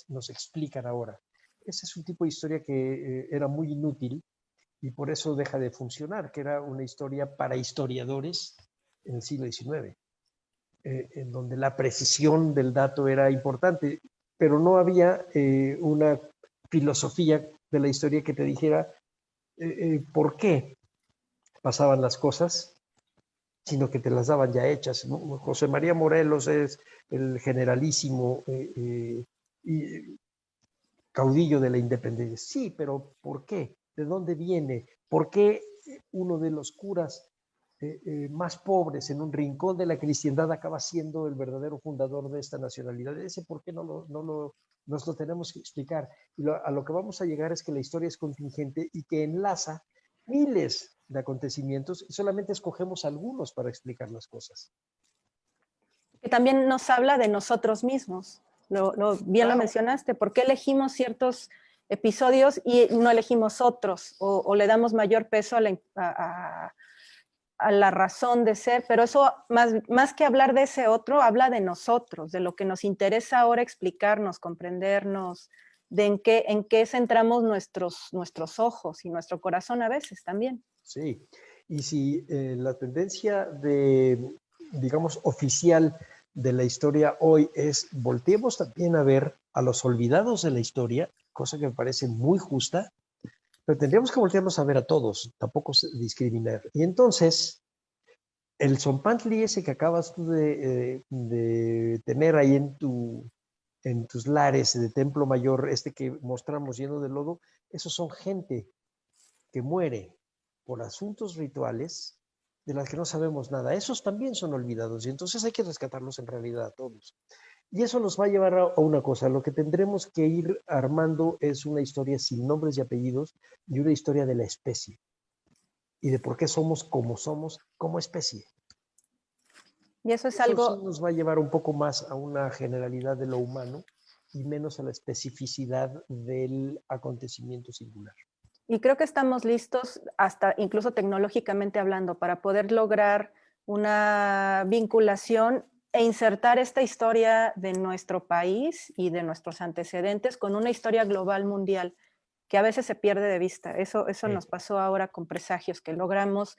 nos explican ahora. Ese es un tipo de historia que era muy inútil y por eso deja de funcionar, que era una historia para historiadores en el siglo XIX, en donde la precisión del dato era importante, pero no había una filosofía de la historia que te dijera por qué pasaban las cosas, sino que te las daban ya hechas. José María Morelos es el generalísimo y caudillo de la independencia. Sí, pero ¿por qué? ¿De dónde viene? ¿Por qué uno de los curas más pobres en un rincón de la cristiandad acaba siendo el verdadero fundador de esta nacionalidad? Ese por qué nos lo tenemos que explicar. Y a lo que vamos a llegar es que la historia es contingente y que enlaza miles de acontecimientos y solamente escogemos algunos para explicar las cosas. Que también nos habla de nosotros mismos. Bien Claro. lo mencionaste, ¿por qué elegimos ciertos episodios y no elegimos otros? O le damos mayor peso a la razón de ser, pero eso más que hablar de ese otro, habla de nosotros, de lo que nos interesa ahora explicarnos, comprendernos, de en qué centramos nuestros ojos y nuestro corazón a veces también. Sí, y si la tendencia digamos, oficial de la historia hoy es volteemos también a ver a los olvidados de la historia, cosa que me parece muy justa, pero tendríamos que voltearnos a ver a todos, tampoco discriminar. Y entonces, el zompantli ese que acabas tú de tener ahí en tus lares de Templo Mayor, que mostramos lleno de lodo, esos son gente que muere por asuntos rituales de las que no sabemos nada. Esos también son olvidados y entonces hay que rescatarlos en realidad a todos. Y eso nos va a llevar a una cosa, lo que tendremos que ir armando es una historia sin nombres y apellidos y una historia de la especie y de por qué somos como especie. Y eso es Eso algo... sí nos va a llevar un poco más a una generalidad de lo humano y menos a la especificidad del acontecimiento singular. Y creo que estamos listos, hasta incluso tecnológicamente hablando, para poder lograr una vinculación e insertar esta historia de nuestro país y de nuestros antecedentes con una historia global mundial que a veces se pierde de vista. Eso Sí, nos pasó ahora con Presagios, que logramos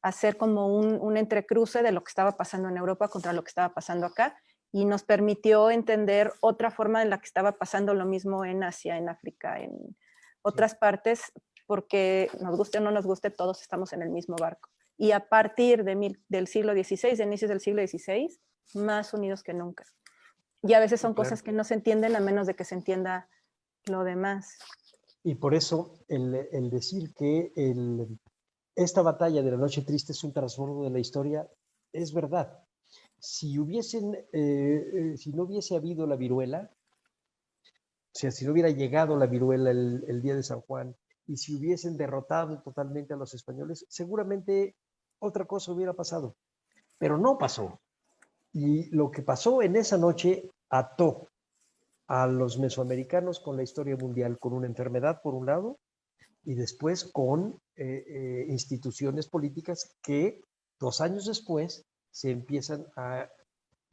hacer como un entrecruce de lo que estaba pasando en Europa contra lo que estaba pasando acá, y nos permitió entender otra forma en la que estaba pasando lo mismo en Asia, en África, en sí, otras partes, porque nos guste o no nos guste, todos estamos en el mismo barco. Y a partir del siglo XVI, de inicios del siglo XVI, más unidos que nunca. Y a veces sí, son claro. cosas que no se entienden a menos de que se entienda lo demás. Y por eso el decir que esta batalla de la Noche Triste es un trasbordo de la historia es verdad. Si no hubiese habido la viruela, o sea, si no hubiera llegado la viruela el día de San Juan y si hubiesen derrotado totalmente a los españoles, seguramente otra cosa hubiera pasado, pero no pasó. Y lo que pasó en esa noche ató a los mesoamericanos con la historia mundial, con una enfermedad por un lado y después con instituciones políticas que 2 años después se empiezan a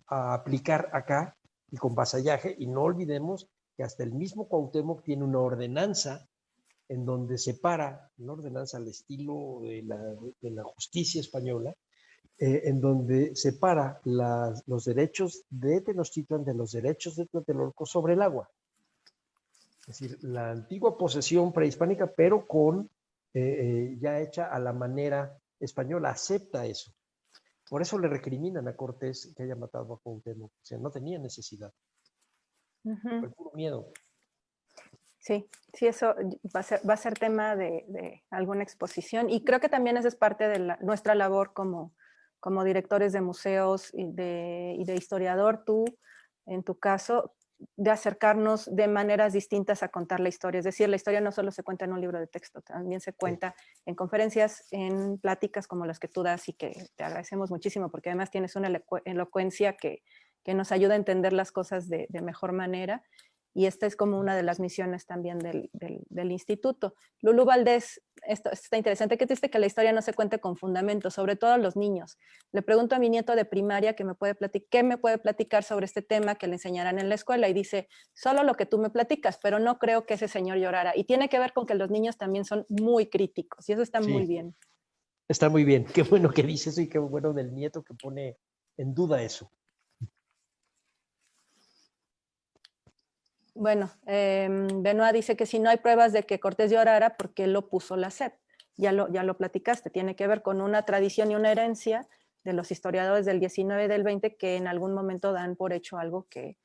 aplicar acá y con vasallaje. Y no olvidemos que hasta el mismo Cuauhtémoc tiene una ordenanza en donde separa, una ordenanza al estilo de la justicia española, en donde separa los derechos de Tenochtitlan de los derechos de Tlatelolco sobre el agua. Es decir, la antigua posesión prehispánica, pero ya hecha a la manera española, acepta eso. Por eso le recriminan a Cortés que haya matado a Cuauhtémoc. O sea, no tenía necesidad. Fue puro miedo. Sí, sí, eso va a ser tema de alguna exposición, y creo que también esa es parte de nuestra labor como directores de museos y de historiador, tú, en tu caso, de acercarnos de maneras distintas a contar la historia. Es decir, la historia no solo se cuenta en un libro de texto, también se Sí, cuenta en conferencias, en pláticas como las que tú das, y que te agradecemos muchísimo porque además tienes una elocuencia que nos ayuda a entender las cosas de mejor manera. Y esta es como una de las misiones también del instituto. Lulú Valdés, esto está interesante, que dice que la historia no se cuente con fundamentos, sobre todo a los niños. Le pregunto a mi nieto de primaria qué me puede platicar sobre este tema que le enseñarán en la escuela, y dice, solo lo que tú me platicas, pero no creo que ese señor llorara. Y tiene que ver con que los niños también son muy críticos, y eso está muy sí, bien. está muy bien. Qué bueno que dice eso y qué bueno del nieto que pone en duda eso. Bueno, Benoit dice que si no hay pruebas de que Cortés llorara, ¿por qué lo puso la SEP? Ya lo platicaste, tiene que ver con una tradición y una herencia de los historiadores del 19 y del 20 que en algún momento dan por hecho algo que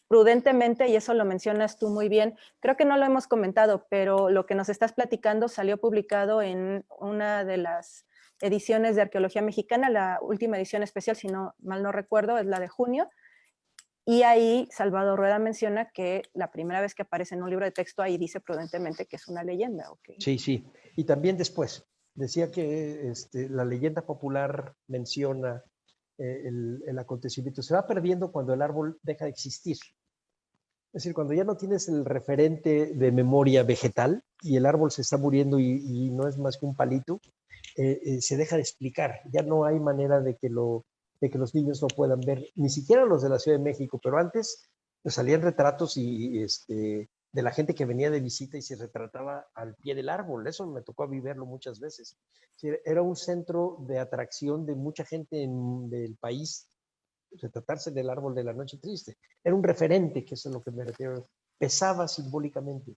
prudentemente, y eso lo mencionas tú muy bien, creo que no lo hemos comentado, pero lo que nos estás platicando salió publicado en una de las ediciones de Arqueología Mexicana, la última edición especial, si no mal no recuerdo, es la de junio. Y ahí Salvador Rueda menciona que la primera vez que aparece en un libro de texto, ahí dice prudentemente que es una leyenda. Okay. Sí, sí. Y también después, decía que la leyenda popular menciona el acontecimiento. Se va perdiendo cuando el árbol deja de existir. Es decir, cuando ya no tienes el referente de memoria vegetal y el árbol se está muriendo y no es más que un palito, se deja de explicar. Ya no hay manera de que los niños lo puedan ver, ni siquiera los de la Ciudad de México, pero antes pues, salían retratos de la gente que venía de visita y se retrataba al pie del árbol. Eso me tocó a mí verlo muchas veces. Era un centro de atracción de mucha gente del país, retratarse del árbol de la Noche Triste. Era un referente, que es a lo que me refiero. Pesaba simbólicamente.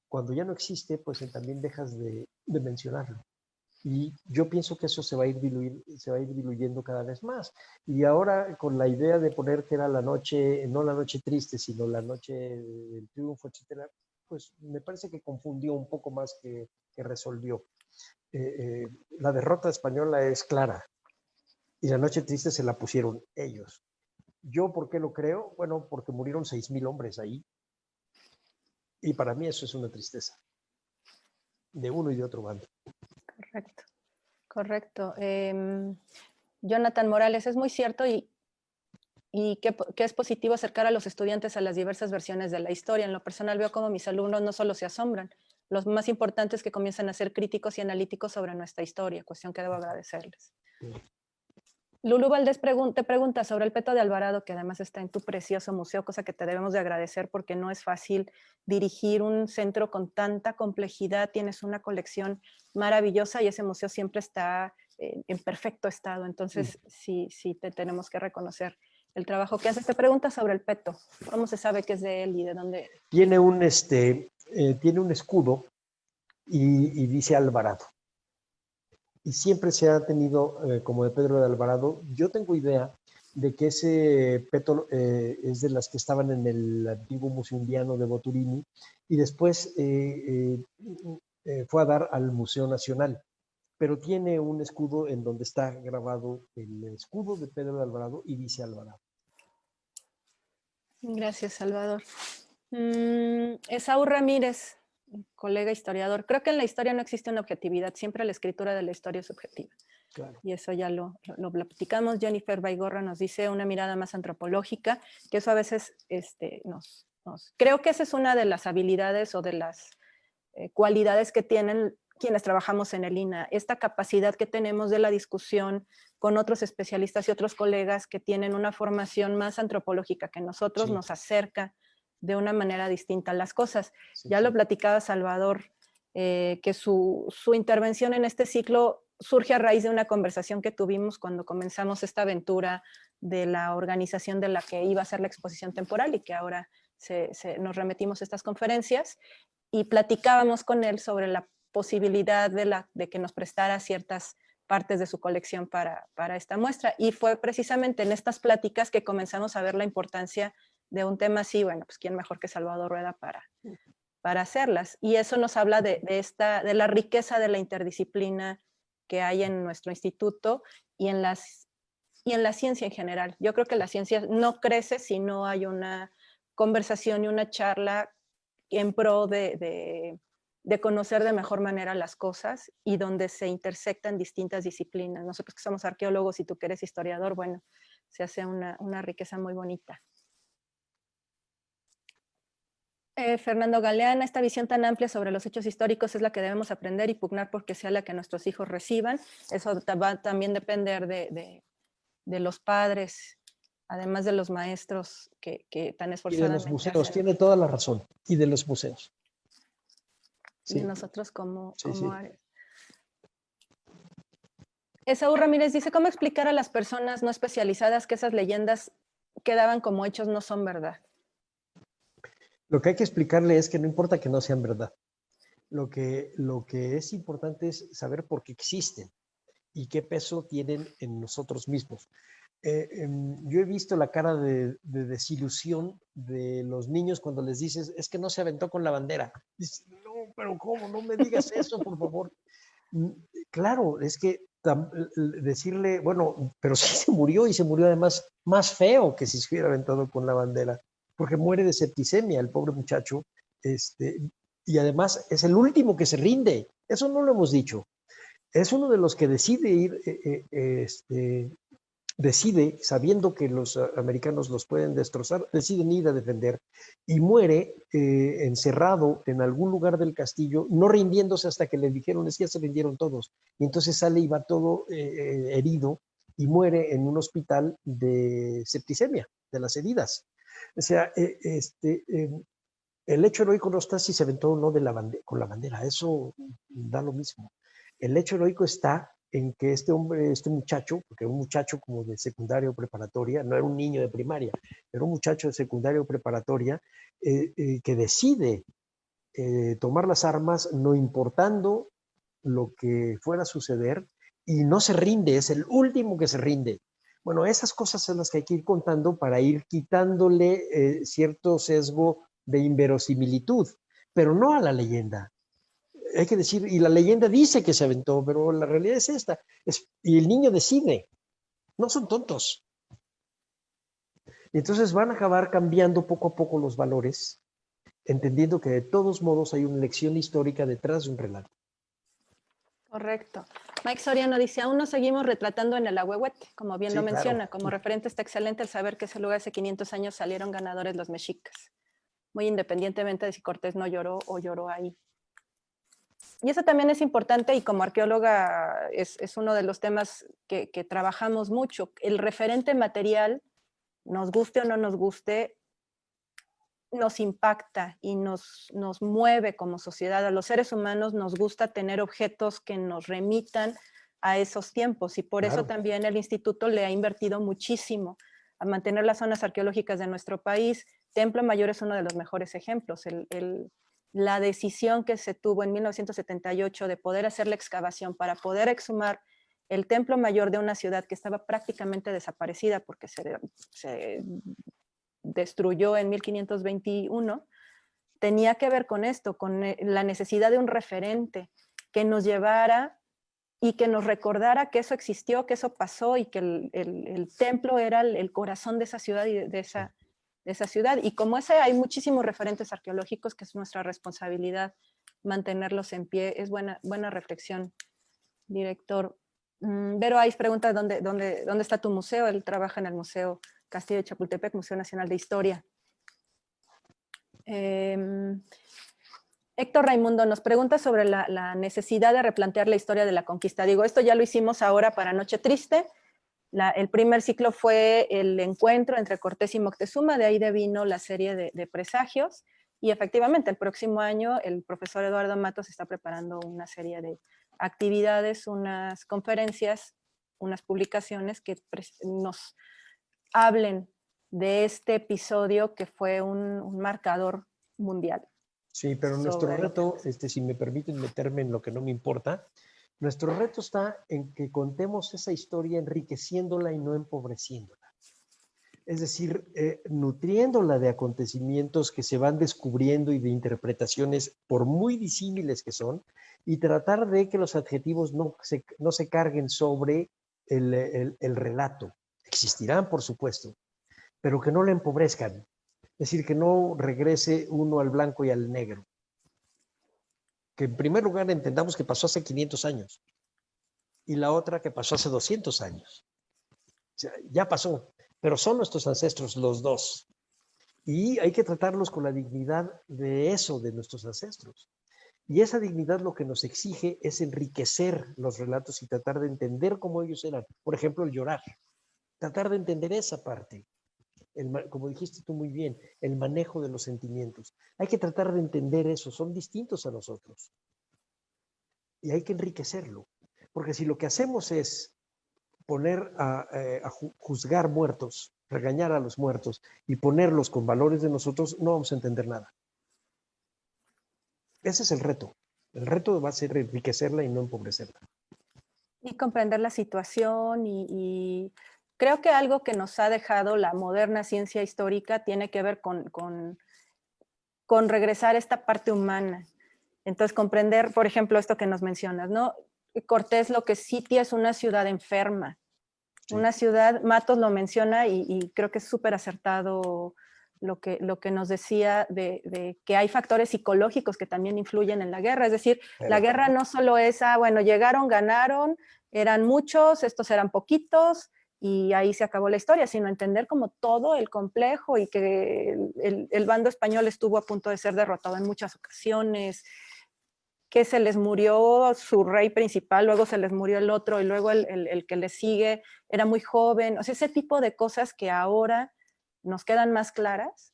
Cuando ya no existe, pues también dejas de mencionarlo. Y yo pienso que eso se va a ir diluyendo cada vez más. Y ahora con la idea de poner que era la noche, no la noche triste, sino la noche del triunfo, etcétera, pues me parece que confundió un poco más que resolvió. La derrota española es clara y la noche triste se la pusieron ellos. ¿Yo por qué lo creo? Bueno, porque murieron 6,000 hombres ahí y para mí eso es una tristeza de uno y de otro bando. Correcto, correcto. Jonathan Morales, es muy cierto, y que es positivo acercar a los estudiantes a las diversas versiones de la historia. En lo personal veo como mis alumnos no solo se asombran, los más importantes que comienzan a ser críticos y analíticos sobre nuestra historia, cuestión que debo agradecerles. Lulú Valdés te pregunta sobre el peto de Alvarado, que además está en tu precioso museo, cosa que te debemos de agradecer porque no es fácil dirigir un centro con tanta complejidad. Tienes una colección maravillosa y ese museo siempre está en perfecto estado. Entonces, sí, te tenemos que reconocer el trabajo que haces. Te pregunta sobre el peto. ¿Cómo se sabe que es de él y de dónde? Tiene un escudo y dice Alvarado. Y siempre se ha tenido como de Pedro de Alvarado. Yo tengo idea de que ese peto es de las que estaban en el antiguo Museo Indiano de Boturini y después fue a dar al Museo Nacional. Pero tiene un escudo en donde está grabado el escudo de Pedro de Alvarado y dice Alvarado. Gracias, Salvador. Esaú Ramírez, colega historiador. Creo que en la historia no existe una objetividad, siempre la escritura de la historia es subjetiva. Claro. Y eso ya lo platicamos. Jennifer Baigorra nos dice una mirada más antropológica, que eso a veces creo que esa es una de las habilidades o de las cualidades que tienen quienes trabajamos en el INAH, esta capacidad que tenemos de la discusión con otros especialistas y otros colegas que tienen una formación más antropológica que nosotros, nos acerca de una manera distinta a las cosas. Ya lo platicaba Salvador, que su intervención en este ciclo surge a raíz de una conversación que tuvimos cuando comenzamos esta aventura de la organización de la que iba a ser la exposición temporal y que ahora nos remitimos a estas conferencias, y platicábamos con él sobre la posibilidad de que nos prestara ciertas partes de su colección para esta muestra. Y fue precisamente en estas pláticas que comenzamos a ver la importancia de un tema así. Bueno, pues quién mejor que Salvador Rueda para hacerlas. Y eso nos habla de la riqueza de la interdisciplina que hay en nuestro instituto y en la ciencia en general. Yo creo que la ciencia no crece si no hay una conversación y una charla en pro de conocer de mejor manera las cosas y donde se intersectan distintas disciplinas. Nosotros que somos arqueólogos y tú que eres historiador, bueno, se hace una riqueza muy bonita. Fernando Galeana, esta visión tan amplia sobre los hechos históricos es la que debemos aprender y pugnar porque sea la que nuestros hijos reciban. Eso va a también depender de los padres, además de los maestros que tan esforzadamente Y de los museos, hacen. tiene toda la razón. Y de los museos. Sí. Y de nosotros como áreas. Esaú Ramírez dice, ¿cómo explicar a las personas no especializadas que esas leyendas que daban como hechos no son verdad? Lo que hay que explicarle es que no importa que no sean verdad. Lo que es importante es saber por qué existen y qué peso tienen en nosotros mismos. Yo he visto la cara de desilusión de los niños cuando les dices, es que no se aventó con la bandera. Dices, no, pero ¿cómo? No me digas eso, por favor. Claro, es que decirle, bueno, pero sí se murió y se murió además más feo que si se hubiera aventado con la bandera, porque muere de septicemia el pobre muchacho, y además es el último que se rinde. Eso no lo hemos dicho. Es uno de los que decide ir, decide, sabiendo que los americanos los pueden destrozar, deciden ir a defender y muere encerrado en algún lugar del castillo, no rindiéndose hasta que le dijeron, es que ya se rindieron todos. Y entonces sale y va todo herido y muere en un hospital de septicemia, de las heridas. O sea, el hecho heroico no está si se aventó o no con la bandera, eso da lo mismo. El hecho heroico está en que este muchacho, porque un muchacho como de secundaria o preparatoria, no era un niño de primaria, era un muchacho de secundaria o preparatoria que decide tomar las armas no importando lo que fuera a suceder y no se rinde, es el último que se rinde. Bueno, esas cosas son las que hay que ir contando para ir quitándole cierto sesgo de inverosimilitud, pero no a la leyenda. Hay que decir, y la leyenda dice que se aventó, pero la realidad es esta. Y el niño decide. No son tontos. Y entonces van a acabar cambiando poco a poco los valores, entendiendo que de todos modos hay una lección histórica detrás de un relato. Correcto. Mike Soriano dice, aún nos seguimos retratando en el Ahuehuete, como bien lo menciona. Claro. Como referente está excelente el saber que ese lugar hace 500 años salieron ganadores los mexicas, muy independientemente de si Cortés no lloró o lloró ahí. Y eso también es importante y como arqueóloga es uno de los temas que trabajamos mucho. El referente material, nos guste o no nos guste, nos impacta y nos mueve como sociedad. A los seres humanos nos gusta tener objetos que nos remitan a esos tiempos y por eso también el instituto le ha invertido muchísimo a mantener las zonas arqueológicas de nuestro país. Templo Mayor es uno de los mejores ejemplos. La decisión que se tuvo en 1978 de poder hacer la excavación para poder exhumar el Templo Mayor de una ciudad que estaba prácticamente desaparecida porque se destruyó en 1521, tenía que ver con esto, con la necesidad de un referente que nos llevara y que nos recordara que eso existió, que eso pasó y que el templo era el corazón de esa ciudad y de esa ciudad. Y como ese hay muchísimos referentes arqueológicos que es nuestra responsabilidad mantenerlos en pie. Es buena reflexión, director. Vero Ais pregunta ¿dónde está tu museo? Él trabaja en el Museo Castillo de Chapultepec, Museo Nacional de Historia. Héctor Raimundo nos pregunta sobre la necesidad de replantear la historia de la conquista. Digo, esto ya lo hicimos ahora para Noche Triste. El primer ciclo fue el encuentro entre Cortés y Moctezuma, de ahí devino la serie de presagios. Y efectivamente, el próximo año el profesor Eduardo Matos está preparando una serie de actividades, unas conferencias, unas publicaciones que nos hablen de este episodio que fue un marcador mundial. Sí, pero nuestro reto, si me permiten meterme en lo que no me importa, nuestro reto está en que contemos esa historia enriqueciéndola y no empobreciéndola. Es decir, nutriéndola de acontecimientos que se van descubriendo y de interpretaciones, por muy disímiles que son, y tratar de que los adjetivos no se carguen sobre el relato. Existirán, por supuesto, pero que no la empobrezcan. Es decir, que no regrese uno al blanco y al negro. Que en primer lugar entendamos que pasó hace 500 años y la otra que pasó hace 200 años. O sea, ya pasó, pero son nuestros ancestros los dos. Y hay que tratarlos con la dignidad de eso, de nuestros ancestros. Y esa dignidad lo que nos exige es enriquecer los relatos y tratar de entender cómo ellos eran. Por ejemplo, el llorar. Tratar de entender esa parte. Como dijiste tú muy bien, el manejo de los sentimientos. Hay que tratar de entender eso, son distintos a nosotros. Y hay que enriquecerlo. Porque si lo que hacemos es poner a juzgar muertos, regañar a los muertos y ponerlos con valores de nosotros, no vamos a entender nada. Ese es el reto. El reto va a ser enriquecerla y no empobrecerla. Y comprender la situación y creo que algo que nos ha dejado la moderna ciencia histórica tiene que ver con regresar a esta parte humana. Entonces, comprender, por ejemplo, esto que nos mencionas, ¿no? Cortés lo que Sitia es una ciudad enferma. Sí. Una ciudad, Matos lo menciona y creo que es súper acertado lo que nos decía de que hay factores psicológicos que también influyen en la guerra. Es decir, la guerra no solo es, bueno, llegaron, ganaron, eran muchos, estos eran poquitos, y ahí se acabó la historia, sino entender como todo el complejo y que el bando español estuvo a punto de ser derrotado en muchas ocasiones, que se les murió su rey principal, luego se les murió el otro y luego el que le sigue era muy joven. O sea, ese tipo de cosas que ahora nos quedan más claras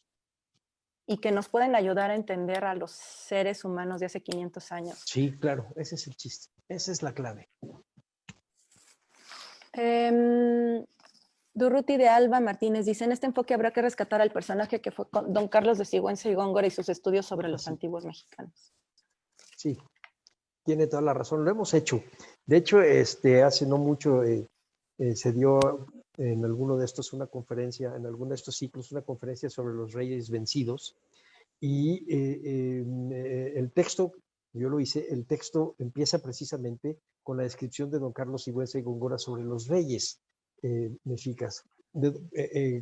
y que nos pueden ayudar a entender a los seres humanos de hace 500 años. Sí, claro, ese es el chiste, esa es la clave. Durruti de Alba Martínez dice, en este enfoque habrá que rescatar al personaje que fue don Carlos de Sigüenza y Góngora y sus estudios sobre los antiguos mexicanos. Sí, tiene toda la razón, lo hemos hecho. De hecho, hace no mucho se dio en alguno de estos una conferencia, en alguno de estos ciclos, una conferencia sobre los reyes vencidos. Y el texto, yo lo hice, el texto empieza precisamente con la descripción de don Carlos Sigüenza y Góngora sobre los reyes mexicas,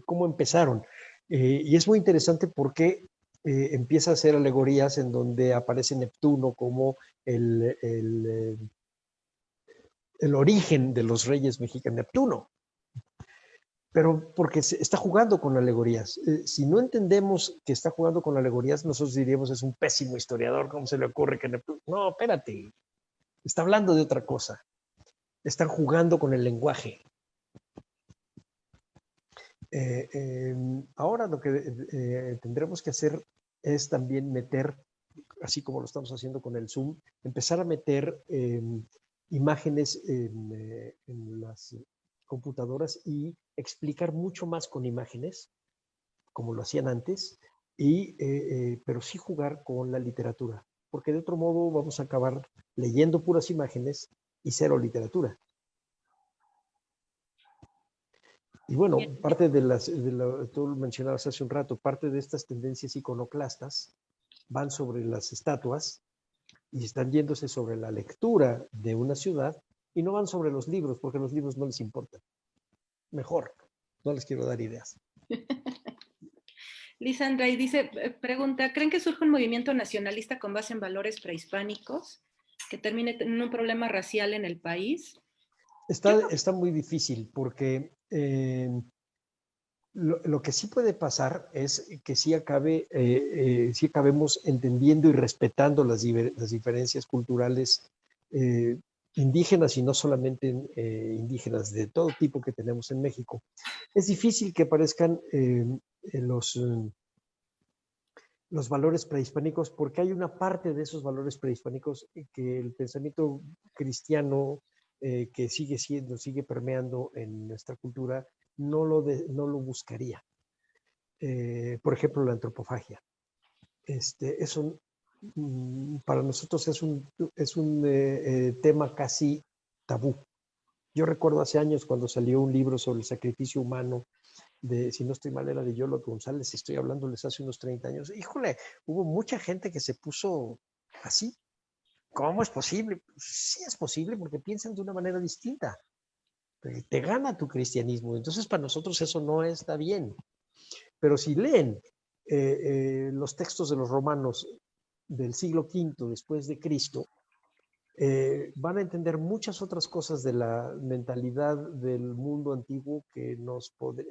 cómo empezaron. Y es muy interesante porque empieza a hacer alegorías en donde aparece Neptuno como el origen de los reyes mexicanos, Neptuno. pero porque está jugando con alegorías. Si no entendemos que está jugando con alegorías, nosotros diríamos es un pésimo historiador, ¿cómo se le ocurre que no, espérate, está hablando de otra cosa. Están jugando con el lenguaje. Ahora lo que tendremos que hacer es también meter, así como lo estamos haciendo con el Zoom, empezar a meter imágenes en las computadoras y explicar mucho más con imágenes, como lo hacían antes, pero sí jugar con la literatura, porque de otro modo vamos a acabar leyendo puras imágenes y cero literatura. Y bueno, parte tú lo mencionabas hace un rato, parte de estas tendencias iconoclastas van sobre las estatuas y están yéndose sobre la lectura de una ciudad y no van sobre los libros, porque los libros no les importan. Mejor, no les quiero dar ideas. Lisandra, y dice, pregunta, ¿creen que surge un movimiento nacionalista con base en valores prehispánicos que termine en un problema racial en el país? Está muy difícil porque lo que sí puede pasar es que sí acabemos entendiendo y respetando las diferencias culturales indígenas y no solamente indígenas, de todo tipo que tenemos en México. Es difícil que aparezcan los valores prehispánicos porque hay una parte de esos valores prehispánicos que el pensamiento cristiano que sigue permeando en nuestra cultura, no lo buscaría. Por ejemplo, la antropofagia. Eso para nosotros es un tema casi tabú. Yo recuerdo hace años cuando salió un libro sobre el sacrificio humano, si no estoy mal, era de Yolo González, estoy hablándoles hace unos 30 años. Híjole, hubo mucha gente que se puso así. ¿Cómo es posible? Sí es posible porque piensan de una manera distinta. Te gana tu cristianismo. Entonces, para nosotros eso no está bien. Pero si leen los textos de los romanos del siglo V después de Cristo, van a entender muchas otras cosas de la mentalidad del mundo antiguo que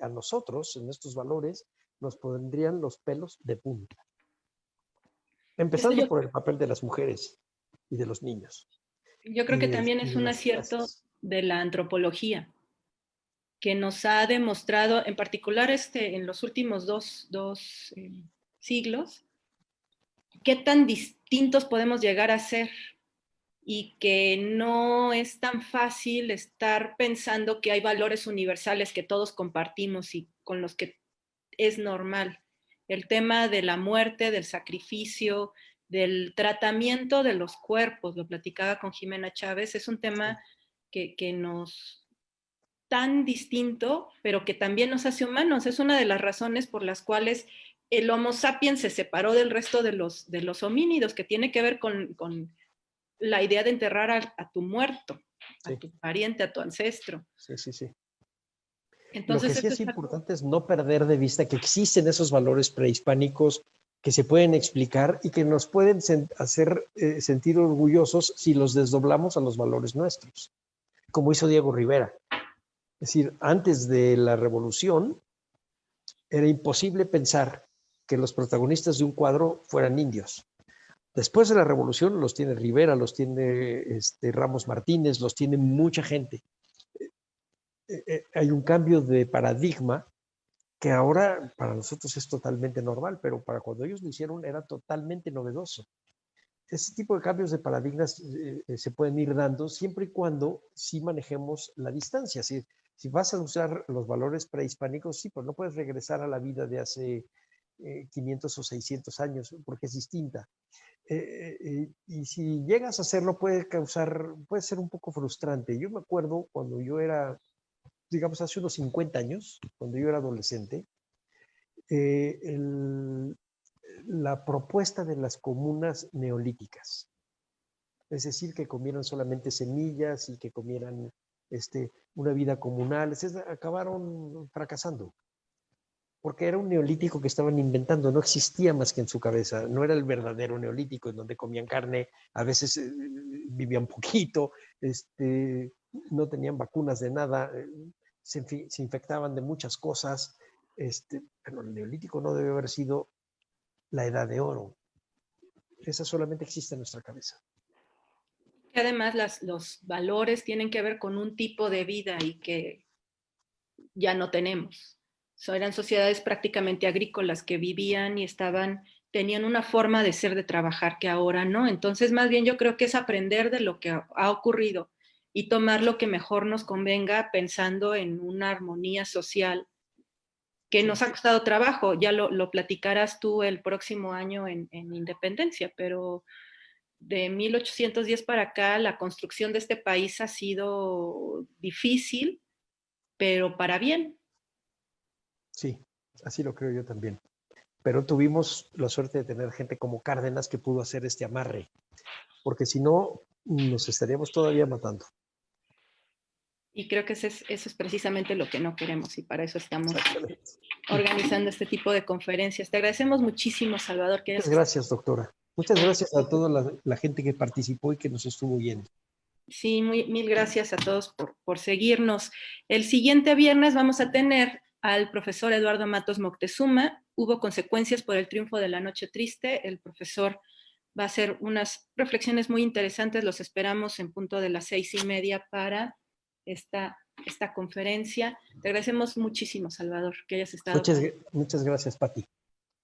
a nosotros, en estos valores, nos pondrían los pelos de punta. Empezando por el papel de las mujeres y de los niños. Yo creo que también es un acierto de la antropología, que nos ha demostrado, en particular en los últimos dos siglos, qué tan distintos podemos llegar a ser y que no es tan fácil estar pensando que hay valores universales que todos compartimos y con los que es normal. El tema de la muerte, del sacrificio, del tratamiento de los cuerpos, lo platicaba con Jimena Chávez, es un tema que nos tan distinto, pero que también nos hace humanos. Es una de las razones por las cuales el Homo sapiens se separó del resto de los homínidos, que tiene que ver con la idea de enterrar a tu muerto, a tu pariente, a tu ancestro. Sí. Entonces, lo que sí es importante es no perder de vista que existen esos valores prehispánicos que se pueden explicar y que nos pueden hacer sentir orgullosos si los desdoblamos a los valores nuestros, como hizo Diego Rivera. Es decir, antes de la revolución era imposible pensar que los protagonistas de un cuadro fueran indios. Después de la revolución los tiene Rivera, los tiene Ramos Martínez, los tiene mucha gente. Hay un cambio de paradigma que ahora para nosotros es totalmente normal, pero para cuando ellos lo hicieron era totalmente novedoso. Ese tipo de cambios de paradigmas se pueden ir dando siempre y cuando sí manejemos la distancia. Si vas a usar los valores prehispánicos, sí, pero no puedes regresar a la vida de hace 500 o 600 años porque es distinta. Y si llegas a hacerlo puede ser un poco frustrante. Yo me acuerdo cuando yo era, digamos, hace unos 50 años, cuando yo era adolescente, la propuesta de las comunas neolíticas, es decir, que comieran solamente semillas y que comieran una vida comunal, acabaron fracasando, porque era un neolítico que estaban inventando, no existía más que en su cabeza, no era el verdadero neolítico en donde comían carne, a veces vivían poquito, no tenían vacunas de nada, se infectaban de muchas cosas, pero el Neolítico no debe haber sido la edad de oro. Esa solamente existe en nuestra cabeza. Que además los valores tienen que ver con un tipo de vida y que ya no tenemos. Eran sociedades prácticamente agrícolas que vivían y tenían una forma de ser, de trabajar que ahora no. Entonces, más bien yo creo que es aprender de lo que ha ocurrido y tomar lo que mejor nos convenga pensando en una armonía social que nos ha costado trabajo. Ya lo platicarás tú el próximo año en Independencia, pero de 1810 para acá la construcción de este país ha sido difícil, pero para bien. Sí, así lo creo yo también. Pero tuvimos la suerte de tener gente como Cárdenas que pudo hacer este amarre, porque si no, nos estaríamos todavía matando. Y creo que eso es precisamente lo que no queremos y para eso estamos organizando este tipo de conferencias. Te agradecemos muchísimo, Salvador. Muchas gracias, doctora. Muchas gracias a toda la gente que participó y que nos estuvo oyendo. Sí, mil gracias a todos por seguirnos. El siguiente viernes vamos a tener al profesor Eduardo Matos Moctezuma. Hubo consecuencias por el triunfo de la noche triste. El profesor va a hacer unas reflexiones muy interesantes. Los esperamos en punto de las 6:30 para esta conferencia. Te agradecemos muchísimo, Salvador, que hayas estado. Muchas gracias, Pati.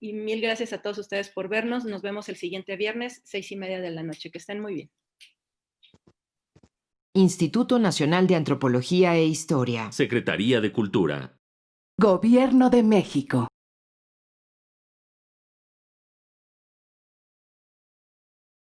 Y mil gracias a todos ustedes por vernos. Nos vemos el siguiente viernes, 6:30 de la noche. Que estén muy bien. Instituto Nacional de Antropología e Historia. Secretaría de Cultura. Gobierno de México.